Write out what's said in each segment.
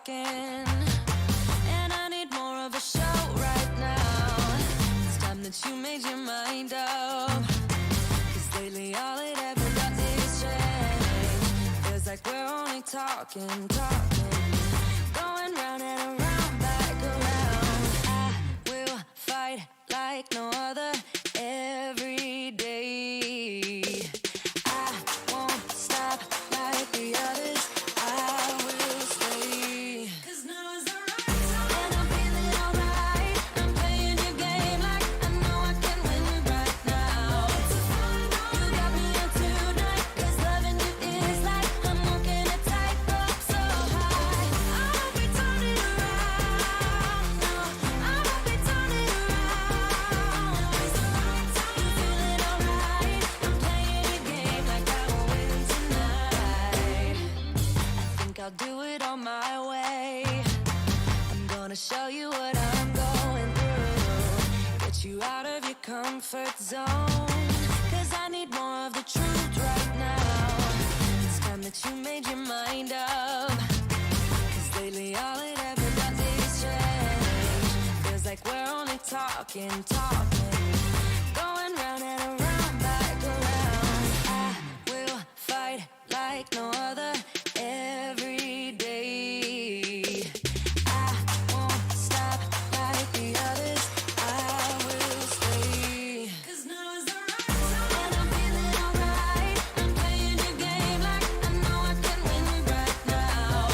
talking, and I need more of a show right now. It's time that you made your mind up, 'cause lately all it ever does is change. Feels like we're only talking, going round and around, back around. I will fight like no other every day. I won't stop like the others. I will stay. 'Cause now is the right time, and I'm feeling alright. I'm playing your game like I know I can win right now. You got me on tonight, 'cause loving you is like I'm walking a tightrope so high. I won't be turning around, no, I won't be turning around. It's the right time, you feeling alright. I'm playing your game like I will win tonight. I think I'll do it on my way. I'm gonna show you what I'm going through, get you out of your comfort zone, 'cause I need more of the truth right now. It's time that you made your mind up, 'cause lately all it ever does is change. Feels like we're only talking, going round and around, back around. I will fight like no other every day. I won't stop like the others. I will stay. 'Cause now is the right time, and I'm feeling alright. I'm playing your game like I know I can win right now.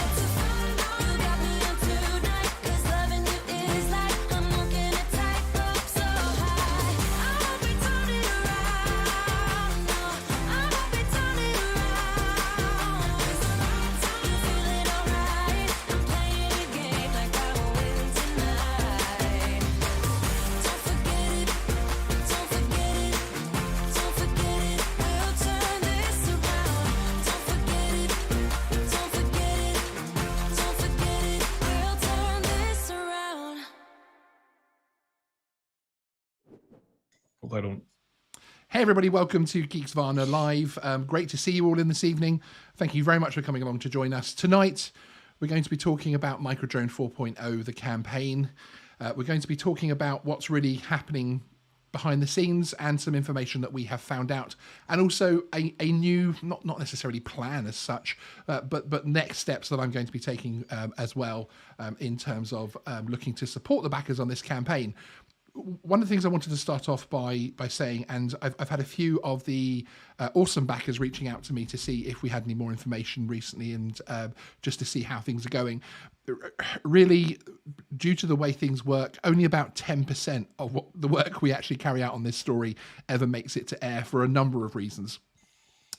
You got me on tonight, 'cause loving you is like I'm walking a tightrope so high. I won't be turning around, no, I won't be turning around. It's the right time, you feeling alright. I'm playing your game like I will win tonight. Don't forget it, don't forget it, don't forget it. We'll turn this around. Don't forget it, don't forget it, don't forget it. We'll turn this around. Although I don't. Hey everybody, welcome to Geeksvana Live. Great to see you all in this evening. Thank you very much for coming along to join us. Tonight, we're going to be talking about Microdrone 4.0, the campaign. We're going to be talking about what's really happening behind the scenes and some information that we have found out, and also a new, not necessarily plan as such, but next steps that I'm going to be taking as well in terms of looking to support the backers on this campaign. One of the things I wanted to start off by saying, and I've had a few of the awesome backers reaching out to me to see if we had any more information recently, and just to see how things are going. Really, due to the way things work, only about 10% of what the work we actually carry out on this story ever makes it to air, for a number of reasons.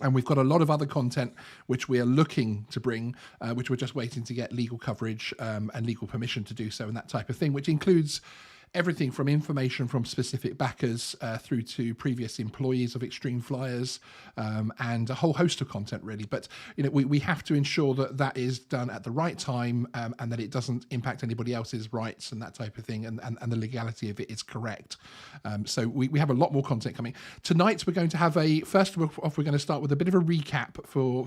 And we've got a lot of other content which we are looking to bring, which we're just waiting to get legal coverage and legal permission to do so, and that type of thing, which includes everything from information from specific backers through to previous employees of Extreme Flyers, and a whole host of content, really. But we have to ensure that that is done at the right time, and that it doesn't impact anybody else's rights and that type of thing, and the legality of it is correct. So we have a lot more content coming tonight. We're going to have first off, we're going to start with a bit of a recap for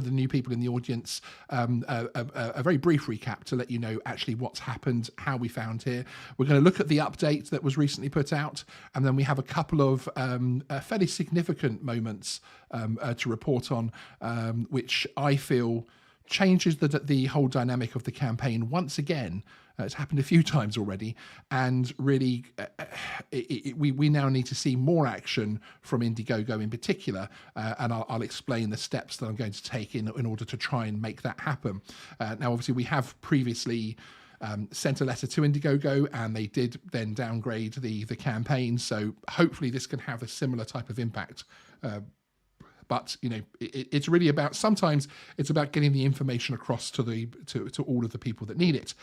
the new people in the audience, a very brief recap to let you know actually what's happened, how we found here. We're going to look at the update that was recently put out, and then we have a couple of fairly significant moments to report on, which I feel changes the whole dynamic of the campaign once again. It's happened a few times already, and really we now need to see more action from Indiegogo in particular, and I'll explain the steps that I'm going to take in order to try and make that happen. Now, obviously, we have previously sent a letter to Indiegogo, and they did then downgrade the campaign, so hopefully this can have a similar type of impact. But it's really about, sometimes it's about getting the information across to all of the people that need it.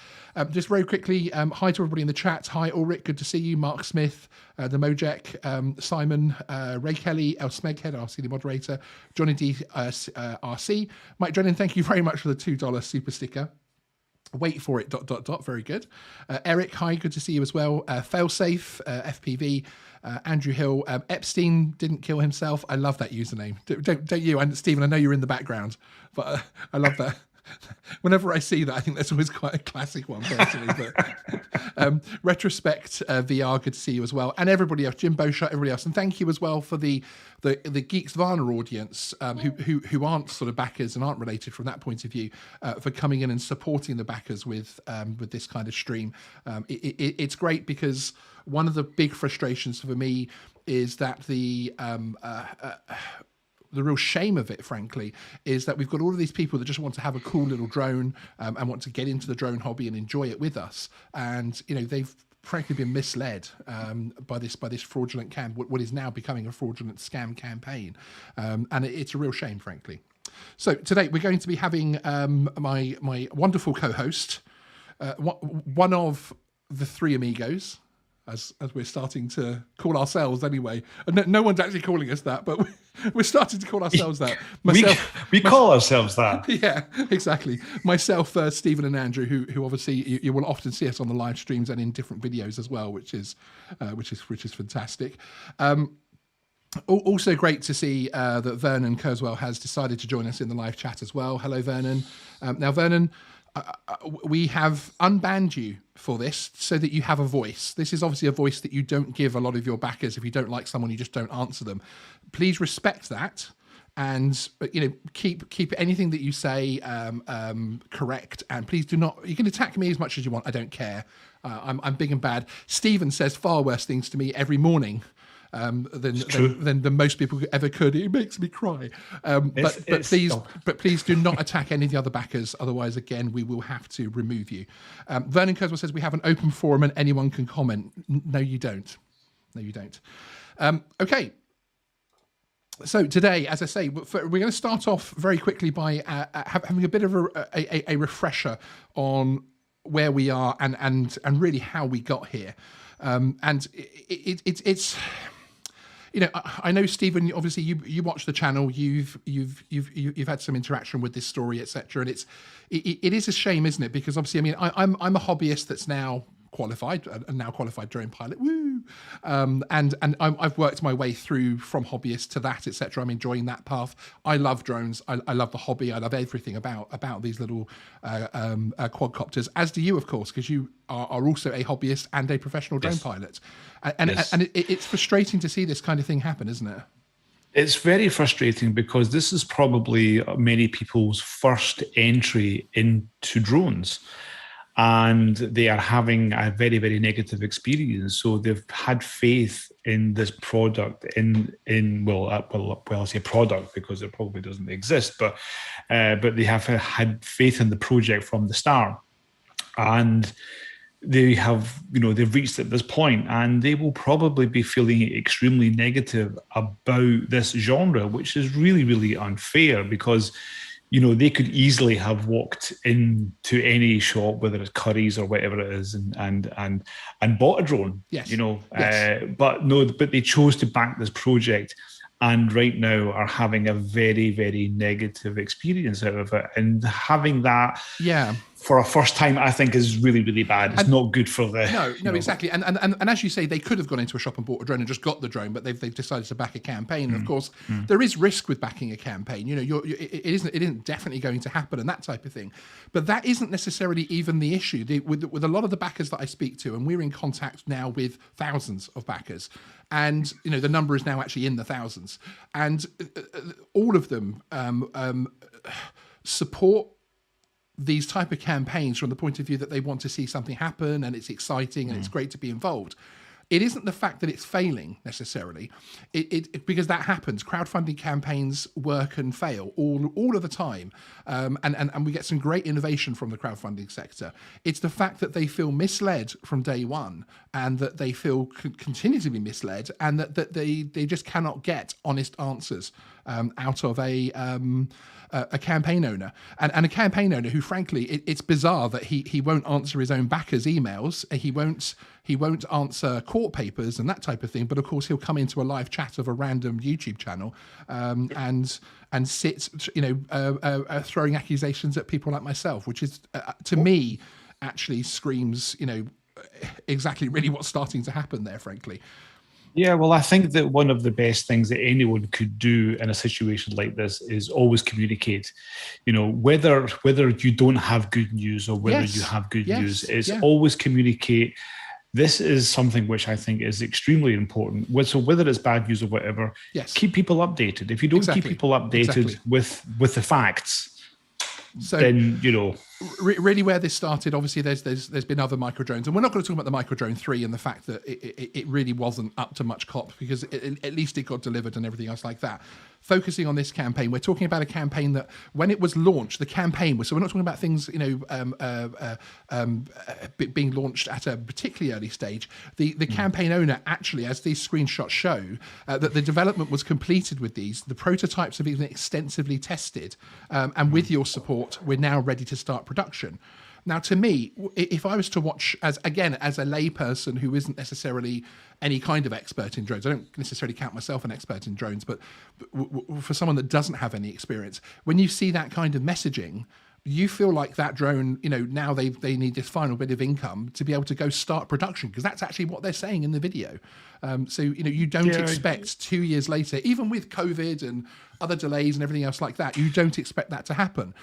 Just very quickly, hi to everybody in the chat. Hi Ulrich, good to see you. Mark Smith, the Mojek, Simon, Ray Kelly, El Smeghead, our senior moderator, Johnny D, RC, Mike Drennan, thank you very much for the $2 super sticker. Wait for it, ... Very good. Eric, hi, good to see you as well. Failsafe, FPV, Andrew Hill, Epstein didn't kill himself. I love that username. Don't you? And Stephen, I know you're in the background, but I love that. Whenever I see that, I think that's always quite a classic one, personally. But Retrospect VR, good to see you as well, and everybody else, Jim Bowshot, everybody else, and thank you as well for the Geeksvana audience who aren't sort of backers and aren't related from that point of view, for coming in and supporting the backers with this kind of stream. It's great because one of the big frustrations for me is that the real shame of it, frankly, is that we've got all of these people that just want to have a cool little drone and want to get into the drone hobby and enjoy it with us. And, they've frankly been misled by this fraudulent what is now becoming a fraudulent scam campaign. And it's a real shame, frankly. So today we're going to be having my wonderful co-host, one of the three amigos, as we're starting to call ourselves anyway. No one's actually calling us that, but we're starting to call ourselves that. We call ourselves that. Yeah, exactly. Myself, Stephen and Andrew, who obviously you will often see us on the live streams and in different videos as well, which is fantastic. Also great to see that Vernon Kerswell has decided to join us in the live chat as well. Hello, Vernon. Now, Vernon, we have unbanned you for this so that you have a voice. This is obviously a voice that you don't give a lot of your backers. If you don't like someone, you just don't answer them. Please respect that, and keep anything that you say correct. And please do not. You can attack me as much as you want. I don't care. I'm big and bad. Stephen says far worse things to me every morning than most people ever could. It makes me cry. But please do not attack any of the other backers. Otherwise, again, we will have to remove you. Vernon Kerswell says we have an open forum and anyone can comment. No, you don't. No, you don't. Okay. So today, as I say, we're going to start off very quickly by having a bit of a refresher on where we are and really how we got here. And it's I know, Stephen, obviously you watch the channel, you've had some interaction with this story, etc. And it is a shame, isn't it? Because obviously, I'm a hobbyist that's now qualified, a now qualified drone pilot. Woo! And I've worked my way through from hobbyist to that, etc. I'm enjoying that path. I love drones. I love the hobby. I love everything about these little quadcopters, as do you, of course, because you are also a hobbyist and a professional drone pilot. And it's frustrating to see this kind of thing happen, isn't it? It's very frustrating because this is probably many people's first entry into drones. And they are having a very, very negative experience. So they've had faith in this product, I say product because it probably doesn't exist, but they have had faith in the project from the start. And they have, they've reached at this point, and they will probably be feeling extremely negative about this genre, which is really, really unfair because they could easily have walked into any shop, whether it's Curry's or whatever it is, and bought a drone. Yes. Yes. But they chose to back this project, and right now are having a very, very negative experience out of it. And having that, for a first time, I think is really, really bad. It's not good for the... No, exactly. And as you say, they could have gone into a shop and bought a drone and just got the drone, but they've decided to back a campaign. And of course, there is risk with backing a campaign. It isn't definitely going to happen and that type of thing. But that isn't necessarily even the issue. With a lot of the backers that I speak to, and we're in contact now with thousands of backers, and the number is now actually in the thousands, and all of them support these type of campaigns from the point of view that they want to see something happen and it's exciting and it's great to be involved. It isn't the fact that it's failing necessarily, because that happens. Crowdfunding campaigns work and fail all of the time, and we get some great innovation from the crowdfunding sector. It's the fact that they feel misled from day one, and that they feel continue to be misled, and that they just cannot get honest answers out of a campaign owner, and a campaign owner who, frankly, it's bizarre that he won't answer his own backers' emails. He won't answer court papers and that type of thing. But of course, he'll come into a live chat of a random YouTube channel and sit, throwing accusations at people like myself, which is to me actually screams, exactly really what's starting to happen there, frankly. Yeah, well, I think that one of the best things that anyone could do in a situation like this is always communicate. You know, whether you don't have good news or whether you Yes. have good Yes. news, is Yeah. always communicate. This is something which I think is extremely important. So whether it's bad news or whatever, Yes. keep people updated. If you don't keep people updated with the facts, so then you know. Really, where this started, obviously, there's been other micro drones, and we're not going to talk about the micro drone 3 and the fact that it really wasn't up to much cop, because at least it got delivered and everything else like that. Focusing on this campaign, we're talking about a campaign that, when it was launched, the campaign was, so we're not talking about things, you know, being launched at a particularly early stage. The campaign owner actually, as these screenshots show, that the development was completed with these. The prototypes have been extensively tested, and with your support, we're now ready to start production. Now, to me, if I was to watch, as a layperson who isn't necessarily any kind of expert in drones, I don't necessarily count myself an expert in drones, but for someone that doesn't have any experience, when you see that kind of messaging, you feel like that drone, you know, now they need this final bit of income to be able to go start production, because that's actually what they're saying in the video. So, you know, you don't expect 2 years later, even with COVID and other delays and everything else like that, you don't expect that to happen.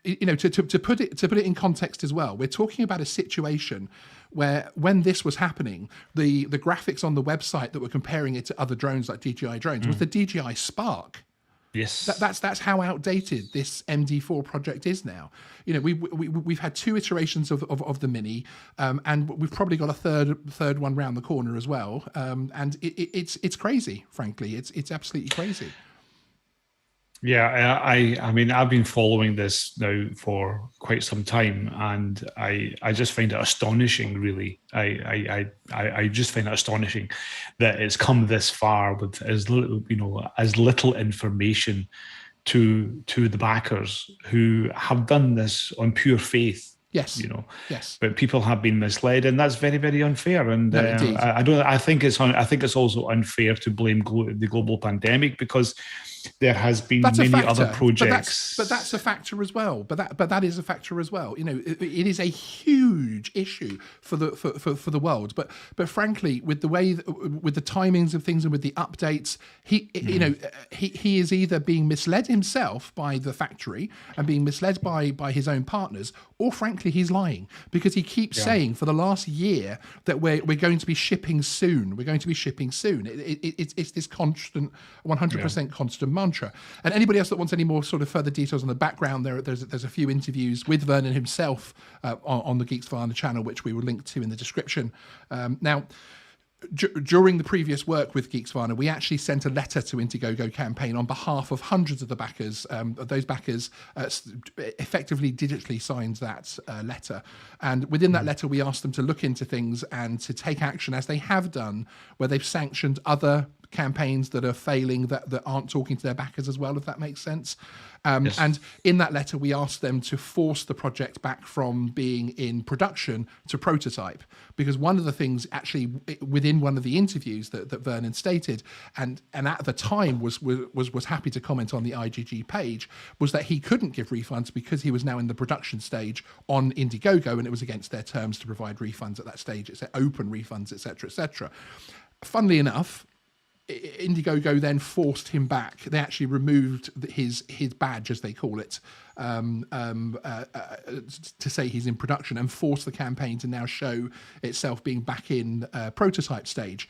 You know, to put it in context as well, we're talking about a situation where, when this was happening, the graphics on the website that were comparing it to other drones like DJI drones was the DJI Spark. Yes, that's how outdated this MD4 project is now. You know, we've had 2 iterations of the Mini, and we've probably got a third one round the corner as well. And it's crazy, frankly. It's absolutely crazy. Yeah, I mean, I've been following this now for quite some time, and I just find it astonishing. Really, I just find it astonishing that it's come this far with as little information to the backers, who have done this on pure faith. Yes, you know. Yes, but people have been misled, and that's very, very unfair. And no, indeed. I think it's also unfair to blame the global pandemic, because there has been many other projects. But that's a factor as well. But that is a factor as well. You know, it is a huge issue for the world. But frankly, with the way, with the timings of things and with the updates, he is either being misled himself by the factory and being misled by his own partners, or frankly, he's lying, because he keeps saying for the last year that we're going to be shipping soon. We're going to be shipping soon. It's this constant, 100% constant mantra. And anybody else that wants any more sort of further details on the background, there's a few interviews with Vernon himself on the Geeksvana channel, which we will link to in the description. Now, during the previous work with Geeksvana, we actually sent a letter to Indiegogo campaign on behalf of hundreds of the backers. Those backers effectively digitally signed that letter. And within that letter, we asked them to look into things and to take action, as they have done, where they've sanctioned other campaigns that are failing, that aren't talking to their backers as well, if that makes sense. Yes. And in that letter, we asked them to force the project back from being in production to prototype, because one of the things actually within one of the interviews that Vernon stated, and at the time was happy to comment on the IGG page, was that he couldn't give refunds because he was now in the production stage on Indiegogo, and it was against their terms to provide refunds at that stage. It's open refunds, etc., etc. Funnily enough, Indiegogo then forced him back. They actually removed his badge, as they call it, to say he's in production, and forced the campaign to now show itself being back in prototype stage.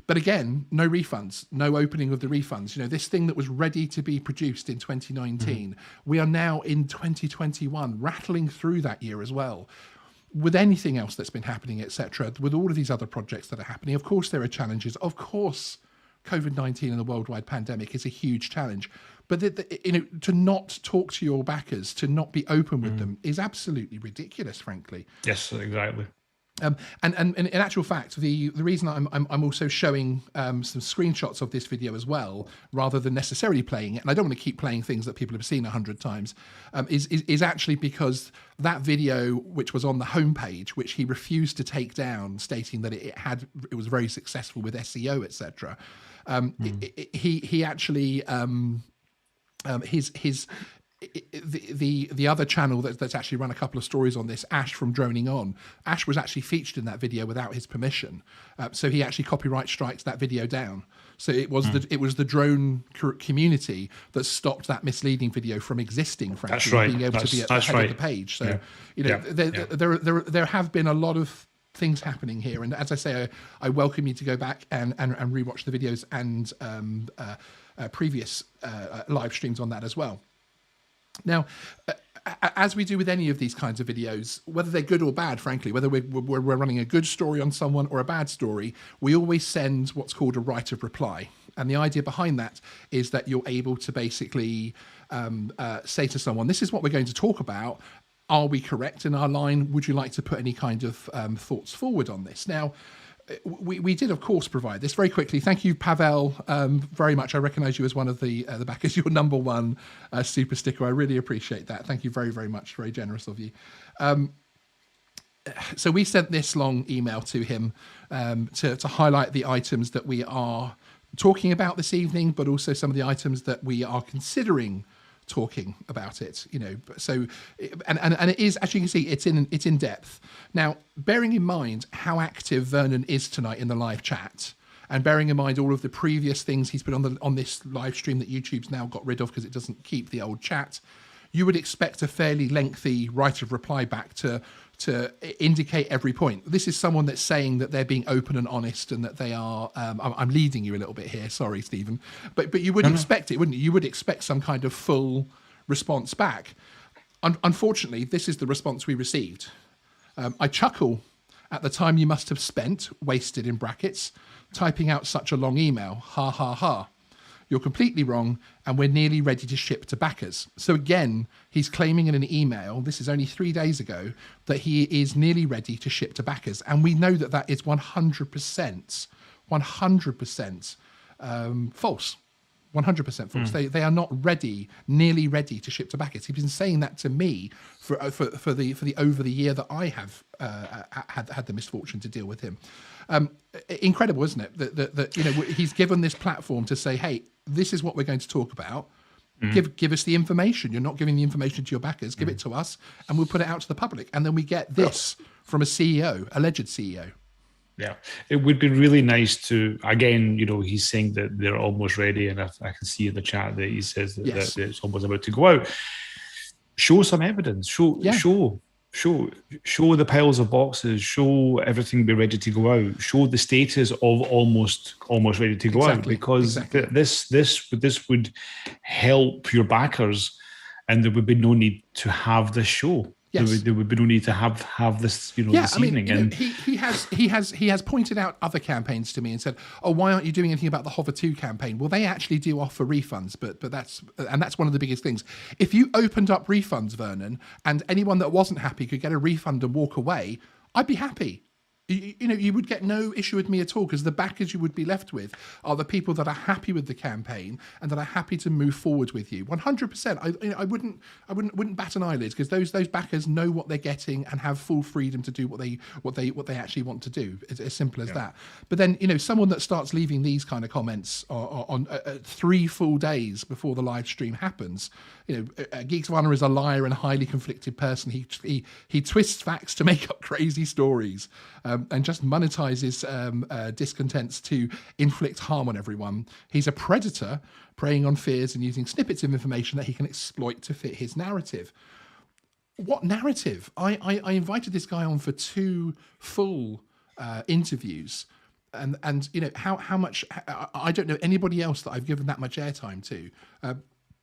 But again, no refunds, no opening of the refunds. You know, this thing that was ready to be produced in 2019, we are now in 2021, rattling through that year as well. With anything else that's been happening, etc., with all of these other projects that are happening, of course there are challenges. Of course, COVID-19 and the worldwide pandemic is a huge challenge. But to not talk to your backers, to not be open with them, is absolutely ridiculous, frankly. Yes, exactly. And in actual fact, the reason I'm also showing some screenshots of this video as well, rather than necessarily playing it, and I don't want to keep playing things that people have seen 100 times, is actually because that video, which was on the homepage, which he refused to take down, stating that it was very successful with SEO, etc. He actually his the other channel that's actually run a couple of stories on this, Ash from Droning On, Ash was actually featured in that video without his permission, so he actually copyright strikes that video down. So it was the drone community that stopped that misleading video from existing, frankly, That's right. being able to be at the head of the page. So there have been a lot of things happening here, and as I say, I welcome you to go back and rewatch the videos and previous live streams on that as well. Now, as we do with any of these kinds of videos, whether they're good or bad, frankly, whether we're running a good story on someone or a bad story, we always send what's called a right of reply. And the idea behind that is that you're able to basically say to someone, this is what we're going to talk about. Are we correct in our line? Would you like to put any kind of thoughts forward on this? Now, we did, of course, provide this very quickly. Thank you, Pavel, very much. I recognise you as one of the backers. Your number one super sticker. I really appreciate that. Thank you very, very much. Very generous of you. So we sent this long email to him to highlight the items that we are talking about this evening, but also some of the items that we are considering talking about it, so and it is, as you can see, it's in depth. Now, bearing in mind how active Vernon is tonight in the live chat, and bearing in mind all of the previous things he's put on this live stream that YouTube's now got rid of because it doesn't keep the old chat, you would expect a fairly lengthy right of reply back to indicate every point. This is someone that's saying that they're being open and honest and that they are, I'm leading you a little bit here, sorry, Stephen, but you would expect it, wouldn't you? You would expect some kind of full response back. Unfortunately, this is the response we received. I chuckle at the time you must have spent, wasted in brackets, typing out such a long email, ha ha ha. You're completely wrong, and we're nearly ready to ship to backers. So again, he's claiming in an email, this is only 3 days ago, that he is nearly ready to ship to backers. And we know that that is 100% false. 100% false. They are not nearly ready to ship to backers. He's been saying that to me for the over the year that I have had the misfortune to deal with him. Incredible, isn't it? That he's given this platform to say, hey, this is what we're going to talk about. Give us the information. You're not giving the information to your backers. Give it to us, and we'll put it out to the public. And then we get this from a CEO, alleged CEO. Yeah, it would be really nice to, again, he's saying that they're almost ready, and I can see in the chat that he says that, that it's almost about to go out. Show some evidence. Show the piles of boxes. Show everything be ready to go out. Show the status of almost ready to go out, because this would help your backers, and there would be no need to have this show. Yes. There would be no need to have this, this evening. And he has pointed out other campaigns to me and said, "Oh, why aren't you doing anything about the Hover 2 campaign?" Well, they actually do offer refunds, but that's one of the biggest things. If you opened up refunds, Vernon, and anyone that wasn't happy could get a refund and walk away, I'd be happy. You would get no issue with me at all, because the backers you would be left with are the people that are happy with the campaign and that are happy to move forward with you. 100%. I wouldn't bat an eyelid, because those backers know what they're getting and have full freedom to do what they actually want to do. It's as simple as that. But then someone that starts leaving these kind of comments on 3 full days before the live stream happens. Geeksvana is a liar and a highly conflicted person. He twists facts to make up crazy stories. And just monetizes discontents to inflict harm on everyone. He's a predator, preying on fears and using snippets of information that he can exploit to fit his narrative. What narrative? I invited this guy on for 2 full interviews, and how much? I don't know anybody else that I've given that much airtime to.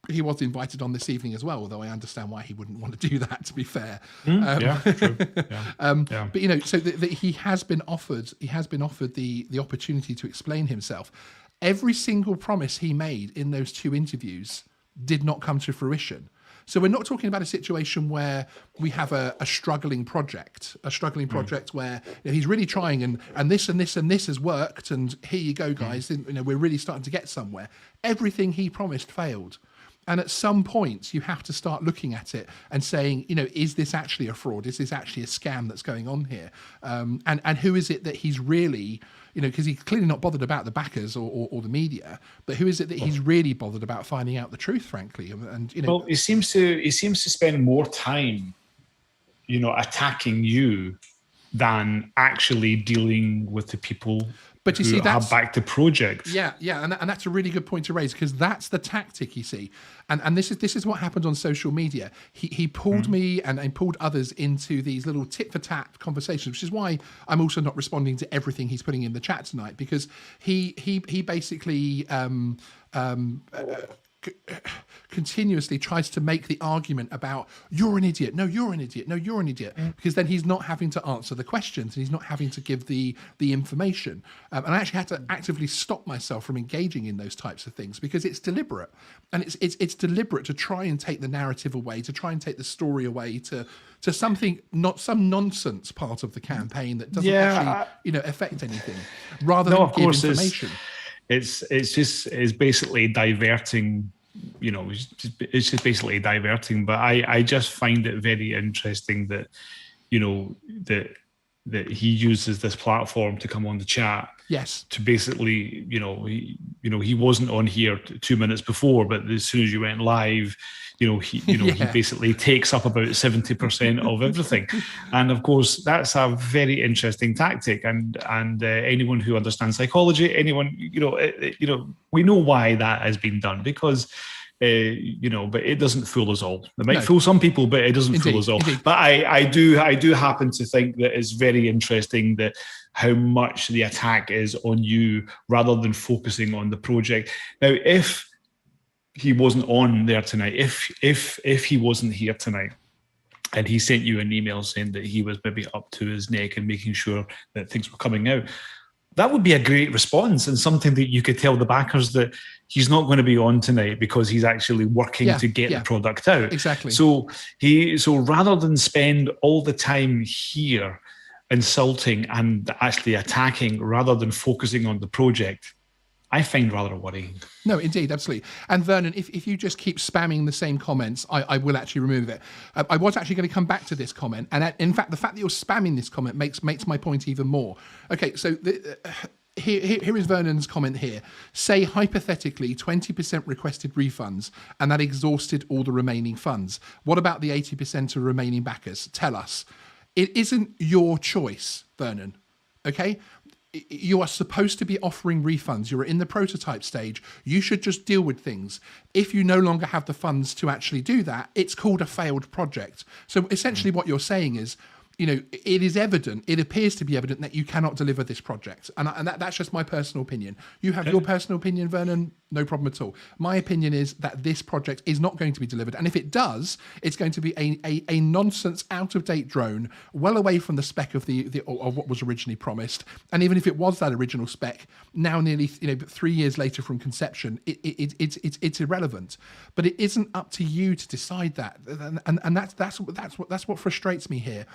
He was invited on this evening as well, although I understand why he wouldn't want to do that, to be fair. True. But so he has been offered the opportunity to explain himself. Every single promise he made in those 2 interviews did not come to fruition. So we're not talking about a situation where we have a struggling project where he's really trying and this and this and this has worked, and here you go, guys. We're really starting to get somewhere. Everything he promised failed. And at some point, you have to start looking at it and saying, is this actually a fraud? Is this actually a scam that's going on here? And who is it that he's really, because he's clearly not bothered about the backers or the media, but who is it that he's really bothered about finding out the truth, frankly? And well, he seems to spend more time, attacking you than actually dealing with the people. But you see, that's back to projects. Yeah, and that's a really good point to raise, because that's the tactic, you see, and this is what happened on social media. He pulled me and pulled others into these little tit for tat conversations, which is why I'm also not responding to everything he's putting in the chat tonight, because he basically continuously tries to make the argument about you're an idiot, no you're an idiot, no you're an idiot, because then he's not having to answer the questions and he's not having to give the information, and I actually had to actively stop myself from engaging in those types of things, because it's deliberate, and it's deliberate to try and take the narrative away, to try and take the story away to something, not some nonsense part of the campaign that doesn't actually affect anything, rather than give information. It's basically diverting, it's just basically diverting. But I just find it very interesting that, that he uses this platform to come on the chat. Yes. To basically, he wasn't on here 2 minutes before, but as soon as you went live, he basically takes up about 70% of everything. And of course, that's a very interesting tactic. And anyone who understands psychology, we know why that has been done, because but it doesn't fool us all. It might fool some people, but it doesn't fool us all. Indeed. But I do happen to think that it's very interesting that how much the attack is on you rather than focusing on the project. Now, if he wasn't on there tonight, if he wasn't here tonight, and he sent you an email saying that he was maybe up to his neck and making sure that things were coming out, that would be a great response, and something that you could tell the backers that he's not going to be on tonight because he's actually working to get the product out. Exactly. So rather than spend all the time here insulting and actually attacking rather than focusing on the project, I find rather worrying. No, indeed, absolutely. And Vernon, if you just keep spamming the same comments, I will actually remove it. I was actually going to come back to this comment, and in fact, the fact that you're spamming this comment makes my point even more. Okay, so here is Vernon's comment here. Say hypothetically 20% requested refunds, and that exhausted all the remaining funds. What about the 80% of remaining backers? Tell us. It isn't your choice, Vernon. Okay? You are supposed to be offering refunds. You're in the prototype stage. You should just deal with things. If you no longer have the funds to actually do that, it's called a failed project. So essentially what you're saying is, it is evident, it appears to be evident that you cannot deliver this project. And that's just my personal opinion. You have your personal opinion, Vernon, no problem at all. My opinion is that this project is not going to be delivered. And if it does, it's going to be a nonsense, out-of-date drone, well away from the spec of of what was originally promised. And even if it was that original spec, now nearly 3 years later from conception, it's irrelevant. But it isn't up to you to decide that. And that's what frustrates me here.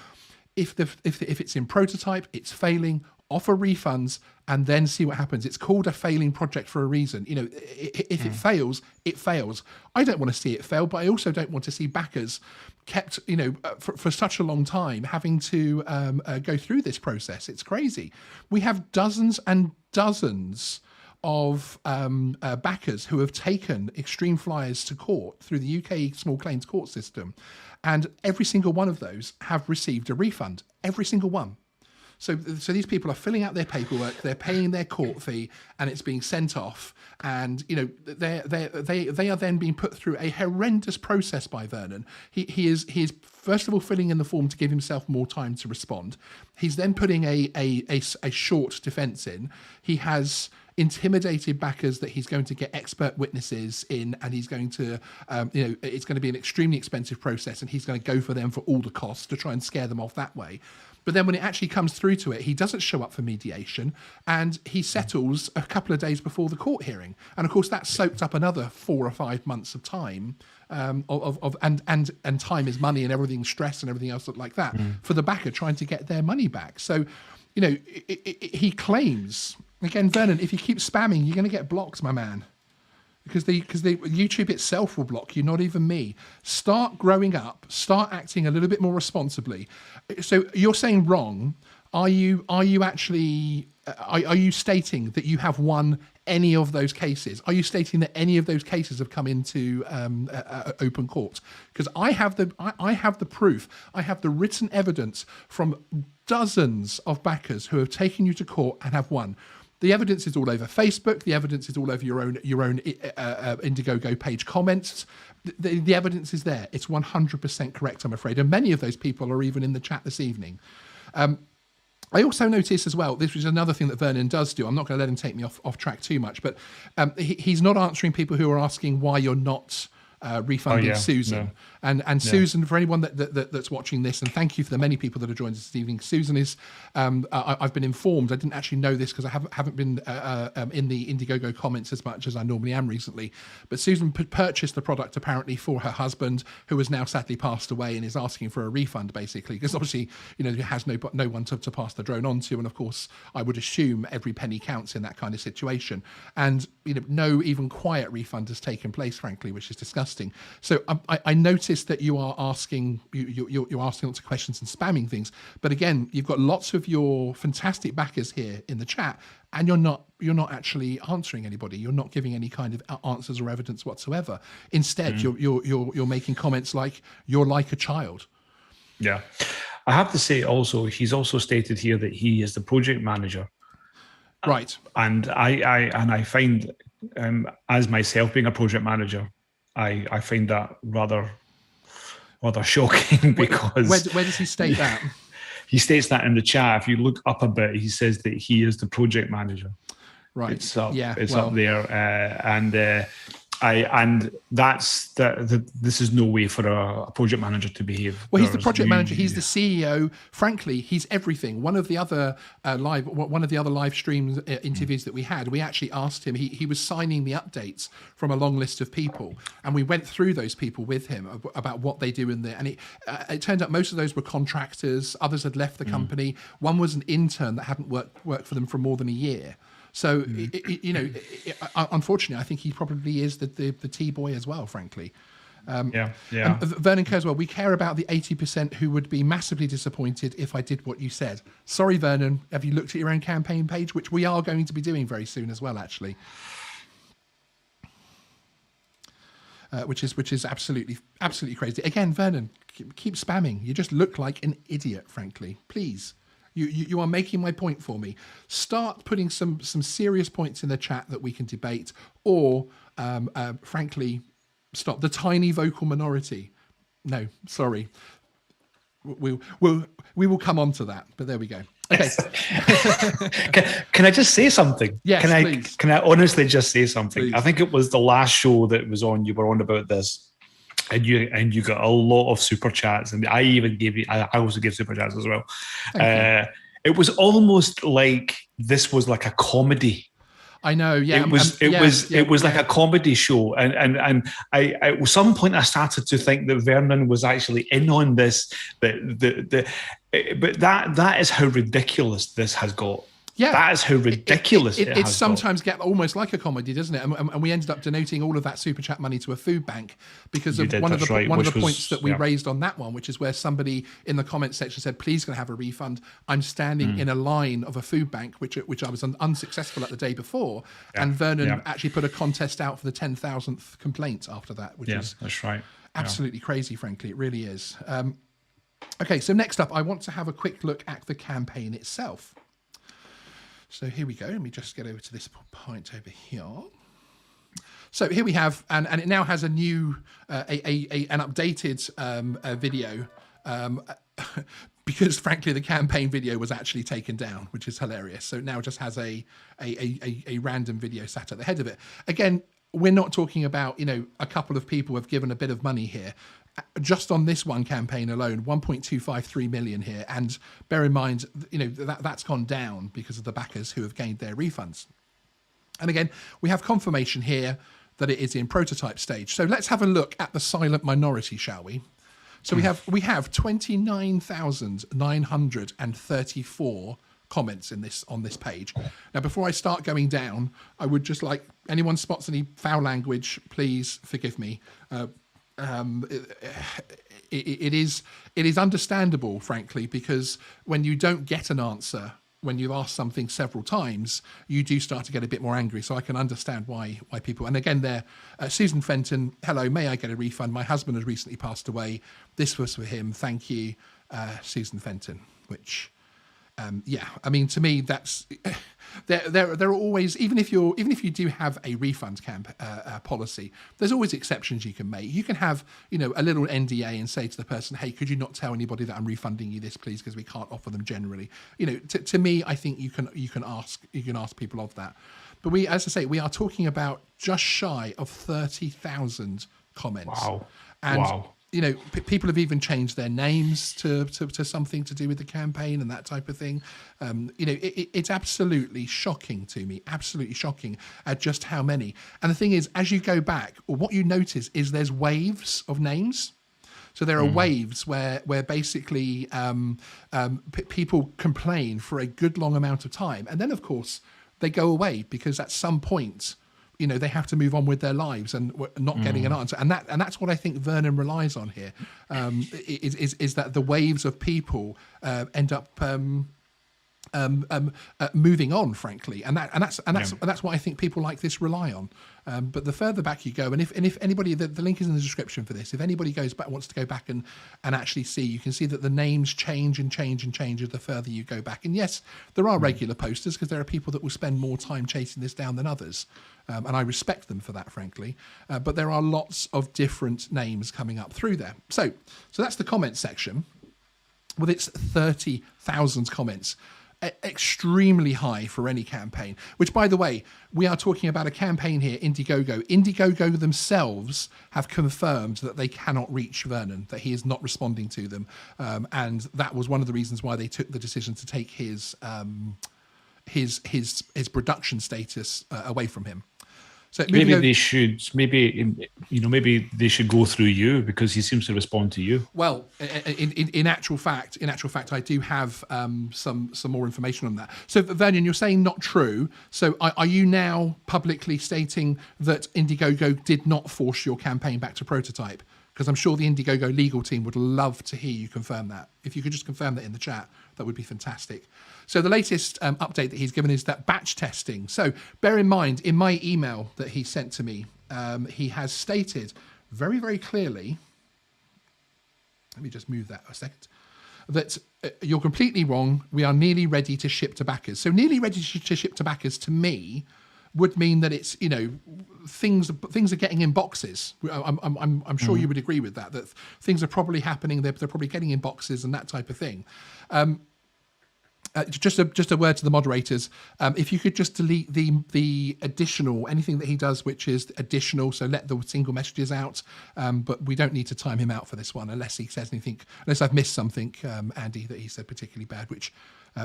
If it's in prototype, it's failing, offer refunds, and then see what happens. It's called a failing project for a reason. If it fails, it fails. I don't want to see it fail, but I also don't want to see backers kept, for such a long time having to go through this process. It's crazy. We have dozens and dozens of backers who have taken extreme flyers to court through the UK small claims court system, and every single one of those have received a refund. Every single one. So these people are filling out their paperwork, they're paying their court fee, and it's being sent off. And they are then being put through a horrendous process by Vernon. He is first of all filling in the form to give himself more time to respond. He's then putting a short defence in. He has intimidated backers that he's going to get expert witnesses in, and he's going to it's going to be an extremely expensive process, and he's going to go for them for all the costs to try and scare them off that way. But then when it actually comes through to it, he doesn't show up for mediation, and he settles a couple of days before the court hearing. And of course, that soaked up another 4 or 5 months of time, and time is money, and everything, stress and everything else like that for the backer trying to get their money back. So, he claims, again, Vernon, if you keep spamming, you're going to get blocked, my man. because the YouTube itself will block you, not even me. Start growing up. Start acting a little bit more responsibly. So you're saying wrong. Are you actually are you stating that you have won any of those cases? Are you stating that any of those cases have come into open court? Because I have the proof. I have the written evidence from dozens of backers who have taken you to court and have won. The evidence is all over Facebook. The evidence is all over your own Indiegogo page comments. The evidence is there. It's 100% correct, I'm afraid. And many of those people are even in the chat this evening. I also noticed as well, this was another thing that Vernon does do. I'm not going to let him take me off track too much, but he's not answering people who are asking why you're not refunding Susan. And Susan, for anyone that's watching this, and thank you for the many people that have joined us this evening. Susan is, I've been informed, I didn't actually know this because I haven't been in the Indiegogo comments as much as I normally am recently, but Susan purchased the product apparently for her husband, who has now sadly passed away, and is asking for a refund basically, because obviously, he has no one to pass the drone on to, and of course, I would assume every penny counts in that kind of situation. And, no even quiet refund has taken place, frankly, which is disgusting. So I noticed that you are asking you're asking lots of questions and spamming things, but again, you've got lots of your fantastic backers here in the chat, and you're not actually answering anybody. You're not giving any kind of answers or evidence whatsoever. Instead, you're making comments like you're like a child. Yeah, I have to say also, he's also stated here that he is the project manager. Right. And I find, as myself being a project manager, I find that rather shocking, because where does he state that? He states that in the chat. If you look up a bit, he says that he is the project manager. Right. It's up. Yeah. It's up there, and that's this is no way for a project manager to behave. Well, he's the project manager. He's the CEO. Frankly, he's everything. One of the other live stream interviews that we had, we actually asked him. He was signing the updates from a long list of people, and we went through those people with him about what they do in there. And it turned out most of those were contractors. Others had left the company. One was an intern that hadn't worked for them for more than a year. So, unfortunately, I think he probably is the Tboy as well, frankly. Yeah. Vernon Kerswell, we care about the 80% who would be massively disappointed if I did what you said. Sorry, Vernon, have you looked at your own campaign page, which we are going to be doing very soon as well, actually. Which is absolutely crazy. Again, Vernon, keep spamming. You just look like an idiot, frankly. Please. You are making my point for me. Start putting some serious points in the chat that we can debate, or frankly, stop the tiny vocal minority. No, sorry. We will come on to that, but there we go. Okay. Can I just say something? Yes, please. Can I honestly just say something? Please. I think it was the last show that was on. You were on about this. And you got a lot of super chats, and I even gave you. I also give super chats as well. It was almost like this was like a comedy. I know, yeah. It was like a comedy show, and I at some point I started to think that Vernon was actually in on this. But that is how ridiculous this has got. Yeah, that is how ridiculous it it's has sometimes got. get almost like a comedy, doesn't it? And we ended up donating all of that super chat money to a food bank because of one of the points that we raised on that one, which is where somebody in the comment section said, "Please, can I have a refund? I'm standing in a line of a food bank, which I was unsuccessful at the day before." And Vernon actually put a contest out for the 10,000th complaint after that, which is that's right, absolutely crazy. Frankly, it really is. Okay, so next up, I want to have a quick look at the campaign itself. So here we go. Let me just get over to this point over here. So here we have, and it now has a new, an updated video, because frankly the campaign video was actually taken down, which is hilarious. So it now just has a random video sat at the head of it. Again, we're not talking about a couple of people have given a bit of money here. Just on this one campaign alone, 1.253 million here, and bear in mind, that's gone down because of the backers who have gained their refunds. And again, we have confirmation here that it is in prototype stage. So let's have a look at the silent minority, shall we? So we have 29,934 comments on this page. Now, before I start going down, I would just like, anyone spots any foul language, please forgive me. It is understandable, frankly, because when you don't get an answer, when you've asked something several times, you do start to get a bit more angry. So I can understand why people. And again, there, Susan Fenton. Hello, may I get a refund? My husband has recently passed away. This was for him. Thank you, Susan Fenton. Which, yeah, I mean, to me, that's there are always, even if you do have a refund policy, there's always exceptions you can make. You can have, you know, a little NDA and say to the person, hey, could you not tell anybody that I'm refunding you this, please, because we can't offer them generally. You know, to me, I think you can ask people of that. But we, as I say, we are talking about just shy of 30,000 comments. Wow. And wow. You know, people have even changed their names to something to do with the campaign and that type of thing. You know, it's absolutely shocking to me, absolutely shocking at just how many. And the thing is, as you go back, what you notice is there's waves of names. So there are waves where basically people complain for a good long amount of time. And then, of course, they go away because at some point, you know, they have to move on with their lives and not getting an answer. And that's what I think Vernon relies on here, is that the waves of people end up moving on, frankly, and that's what I think people like this rely on. But the further back you go, and if anybody, the link is in the description for this. If anybody wants to go back and actually see, you can see that the names change and change and change the further you go back. And yes, there are regular posters because there are people that will spend more time chasing this down than others, and I respect them for that, frankly. But there are lots of different names coming up through there. So that's the comment section with its 30,000 comments. Extremely high for any campaign, which, by the way, we are talking about a campaign here, Indiegogo. Indiegogo themselves have confirmed that they cannot reach Vernon, that he is not responding to them. And that was one of the reasons why they took the decision to take his production status away from him. So maybe they should go through you because he seems to respond to you. Well, in actual fact, I do have some more information on that. So, Vernon, you're saying not true. So, are you now publicly stating that Indiegogo did not force your campaign back to prototype? Because I'm sure the Indiegogo legal team would love to hear you confirm that. If you could just confirm that in the chat, that would be fantastic. So the latest update that he's given is that batch testing. So bear in mind, in my email that he sent to me, he has stated very, very clearly, let me just move that a second, that you're completely wrong. We are nearly ready to ship to backers. So nearly ready to ship to backers to me would mean that it's, you know, things are getting in boxes. I'm sure you would agree with that things are probably happening. They're probably getting in boxes and that type of thing. Just a word to the moderators. If you could just delete the additional, anything that he does which is additional, so let the single messages out. But we don't need to time him out for this one unless he says anything, unless I've missed something, Andy, that he said particularly bad, which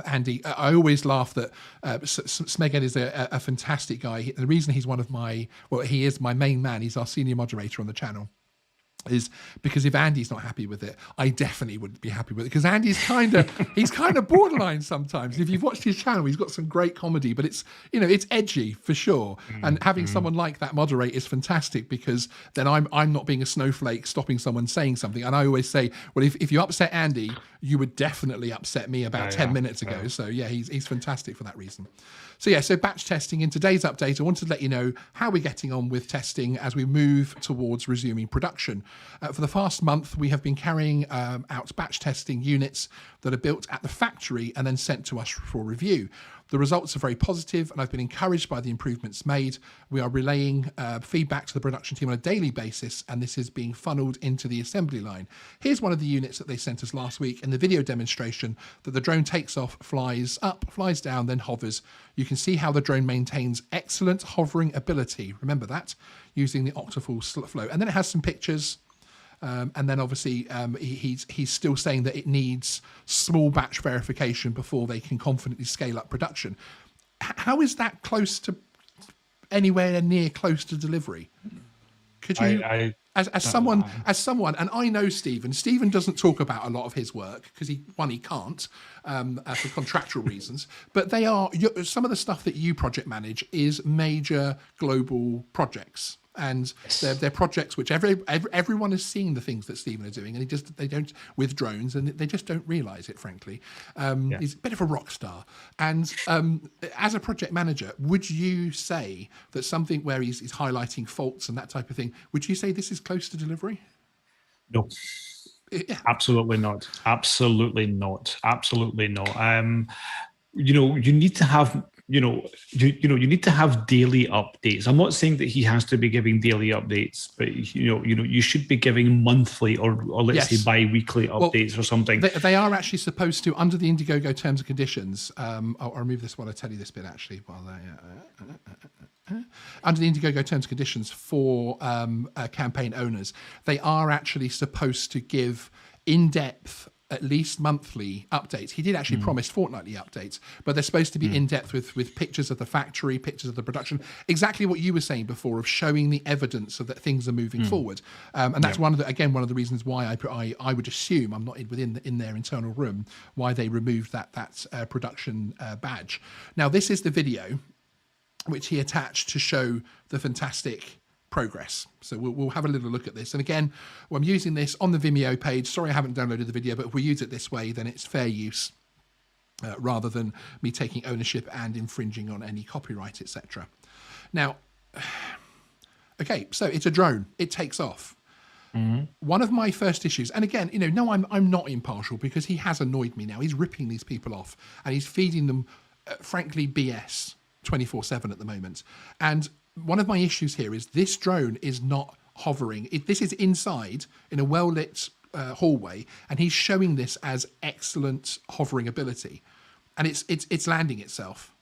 Andy, I always laugh that Smeghead is a fantastic guy. The reason he's he is my main man, he's our senior moderator on the channel, is because if Andy's not happy with it, I definitely wouldn't be happy with it, because Andy's he's kind of borderline sometimes. If you've watched his channel, he's got some great comedy, but it's, you know, it's edgy for sure. And having someone like that moderate is fantastic, because then I'm not being a snowflake stopping someone saying something. And I always say, well, if you upset Andy, you would definitely upset me about 10 minutes ago. So yeah, he's fantastic for that reason. So yeah, so batch testing. In today's update, I wanted to let you know how we're getting on with testing as we move towards resuming production. For the past month, we have been carrying out batch testing units that are built at the factory and then sent to us for review. The results are very positive, and I've been encouraged by the improvements made. We are relaying feedback to the production team on a daily basis, and this is being funneled into the assembly line. Here's one of the units that they sent us last week in the video demonstration that the drone takes off, flies up, flies down, then hovers. You can see how the drone maintains excellent hovering ability. Remember that, using the octaflow flow. And then it has some pictures. And then obviously he's still saying that it needs small batch verification before they can confidently scale up production. How is that close to anywhere near close to delivery? Could you, I as someone, and I know Stephen. Stephen doesn't talk about a lot of his work because he can't for contractual reasons. But they are some of the stuff that you project manage is major global projects. And they're projects which everyone has seen the things that Stephen are doing, and they don't with drones, and they just don't realise it. Frankly, he's a bit of a rock star. And as a project manager, would you say that something where he's highlighting faults and that type of thing, would you say this is close to delivery? No, absolutely not. Absolutely not. Absolutely not. You need to have. You need to have daily updates. I'm not saying that he has to be giving daily updates, but you should be giving monthly or let's say bi-weekly updates or something. They are actually supposed to, under the Indiegogo terms and conditions. I'll remove this while I tell you this bit actually. Under the Indiegogo terms and conditions for campaign owners, they are actually supposed to give in-depth, at least monthly updates. He did actually promise fortnightly updates, but they're supposed to be in depth with pictures of the factory, pictures of the production. Exactly what you were saying before of showing the evidence of that things are moving forward. And that's one of the reasons why I would assume, I'm not in their internal room, why they removed that production badge. Now this is the video which he attached to show the fantastic progress. So we'll have a little look at this. And again, I'm using this on the Vimeo page. Sorry, I haven't downloaded the video, but if we use it this way, then it's fair use rather than me taking ownership and infringing on any copyright, etc. Now, okay, so it's a drone. It takes off. One of my first issues, and again, no, I'm not impartial because he has annoyed me now. He's ripping these people off and he's feeding them, frankly, BS 24/7 at the moment. And one of my issues here is this drone is not hovering. This is inside in a well-lit hallway, and he's showing this as excellent hovering ability, and it's landing itself.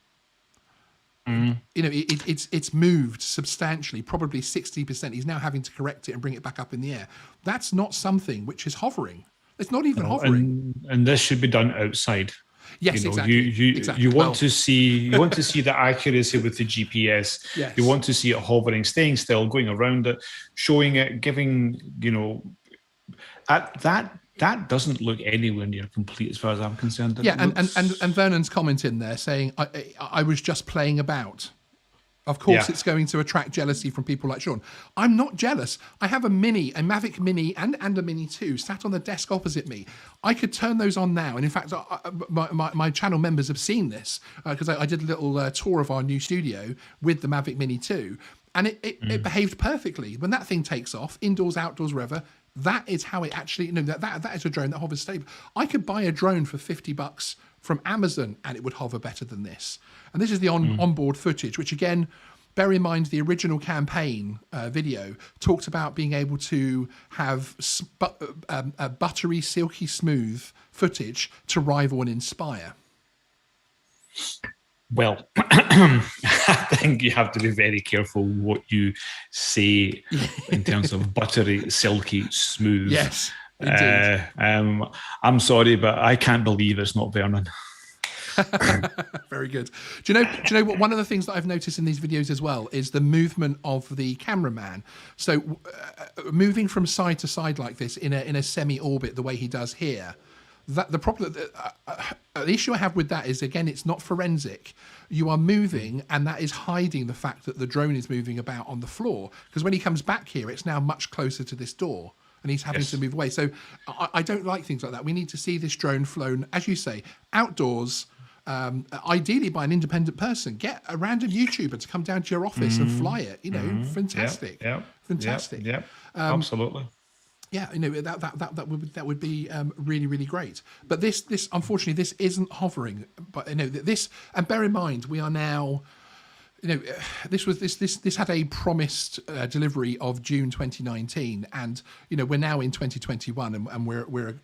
It's moved substantially, probably 60%. He's now having to correct it and bring it back up in the air. That's not something which is hovering. It's not even hovering. And this should be done outside. Yes, exactly. You want to see the accuracy with the GPS. Yes. You want to see it hovering, staying still, going around it, showing it, giving that doesn't look anywhere near complete as far as I'm concerned. Yeah, and Vernon's comment in there saying I was just playing about. Of course, it's going to attract jealousy from people like Sean. I'm not jealous. I have a Mavic Mini and a Mini 2 sat on the desk opposite me. I could turn those on now. And in fact, my channel members have seen this because I did a little tour of our new studio with the Mavic Mini 2. And it behaved perfectly. When that thing takes off, indoors, outdoors, wherever, that is how it actually, that is a drone that hovers stable. I could buy a drone for $50 from Amazon and it would hover better than this. And this is the onboard footage, which again, bear in mind the original campaign video talked about being able to have buttery, silky smooth footage to rival and inspire. Well, I think you have to be very careful what you say in terms of buttery, silky, smooth. Yes, indeed. I'm sorry, but I can't believe it's not Vernon. Very good. Do you know what? One of the things that I've noticed in these videos as well is the movement of the cameraman. So moving from side to side like this in a semi-orbit, the way he does here. That the problem, the issue I have with that is again, it's not forensic. You are moving, and that is hiding the fact that the drone is moving about on the floor. Because when he comes back here, it's now much closer to this door, and he's having to move away. So I don't like things like that. We need to see this drone flown, as you say, outdoors. Ideally by an independent person. Get a random YouTuber to come down to your office and fly it. Fantastic. Fantastic. Yeah, absolutely. Yeah, that would be really, really great. But this unfortunately this isn't hovering. But this, and bear in mind we are now. This had a promised delivery of June 2019, and we're now in 2021, and we're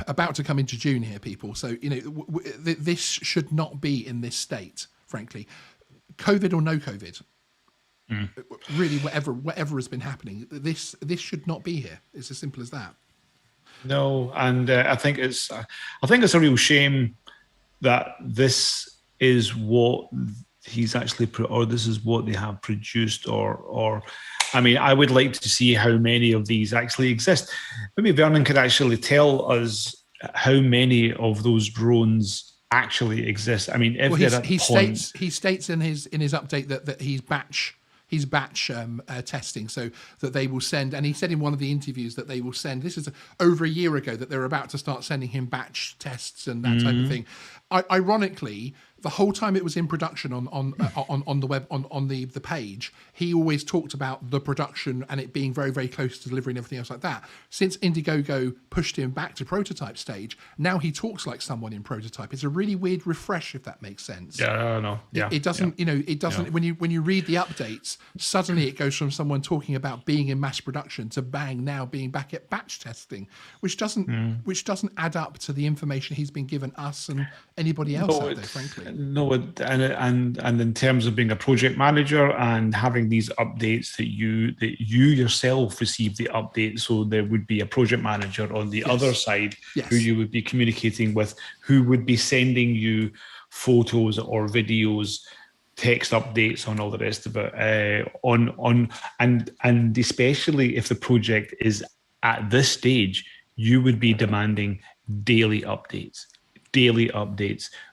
about to come into June here, people. So this should not be in this state, frankly. COVID or no COVID, really, whatever has been happening, this should not be here. It's as simple as that. No, and I think it's a real shame that this is what he's actually or this is what they have produced, or I mean, I would like to see how many of these actually exist. Maybe Vernon could actually tell us how many of those drones actually exist. I mean, if he states in his update that he's batch testing, so that they will send, and he said in one of the interviews that they will send, this is over a year ago, that they're about to start sending him batch tests and that type of thing. Ironically, the whole time it was in production on the web, on the page, he always talked about the production and it being very, very close to delivery and everything else like that. Since Indiegogo pushed him back to prototype stage, now he talks like someone in prototype. It's a really weird refresh, if that makes sense. Yeah, I don't know. Yeah, it doesn't. Yeah. It doesn't. Yeah. When you read the updates, suddenly it goes from someone talking about being in mass production to bang now being back at batch testing, which doesn't add up to the information he's been given us and anybody else out there, frankly. No, and in terms of being a project manager and having these updates that you yourself receive the update, so there would be a project manager on the other side who you would be communicating with, who would be sending you photos or videos, text updates on all the rest of it, and especially if the project is at this stage, you would be demanding daily updates,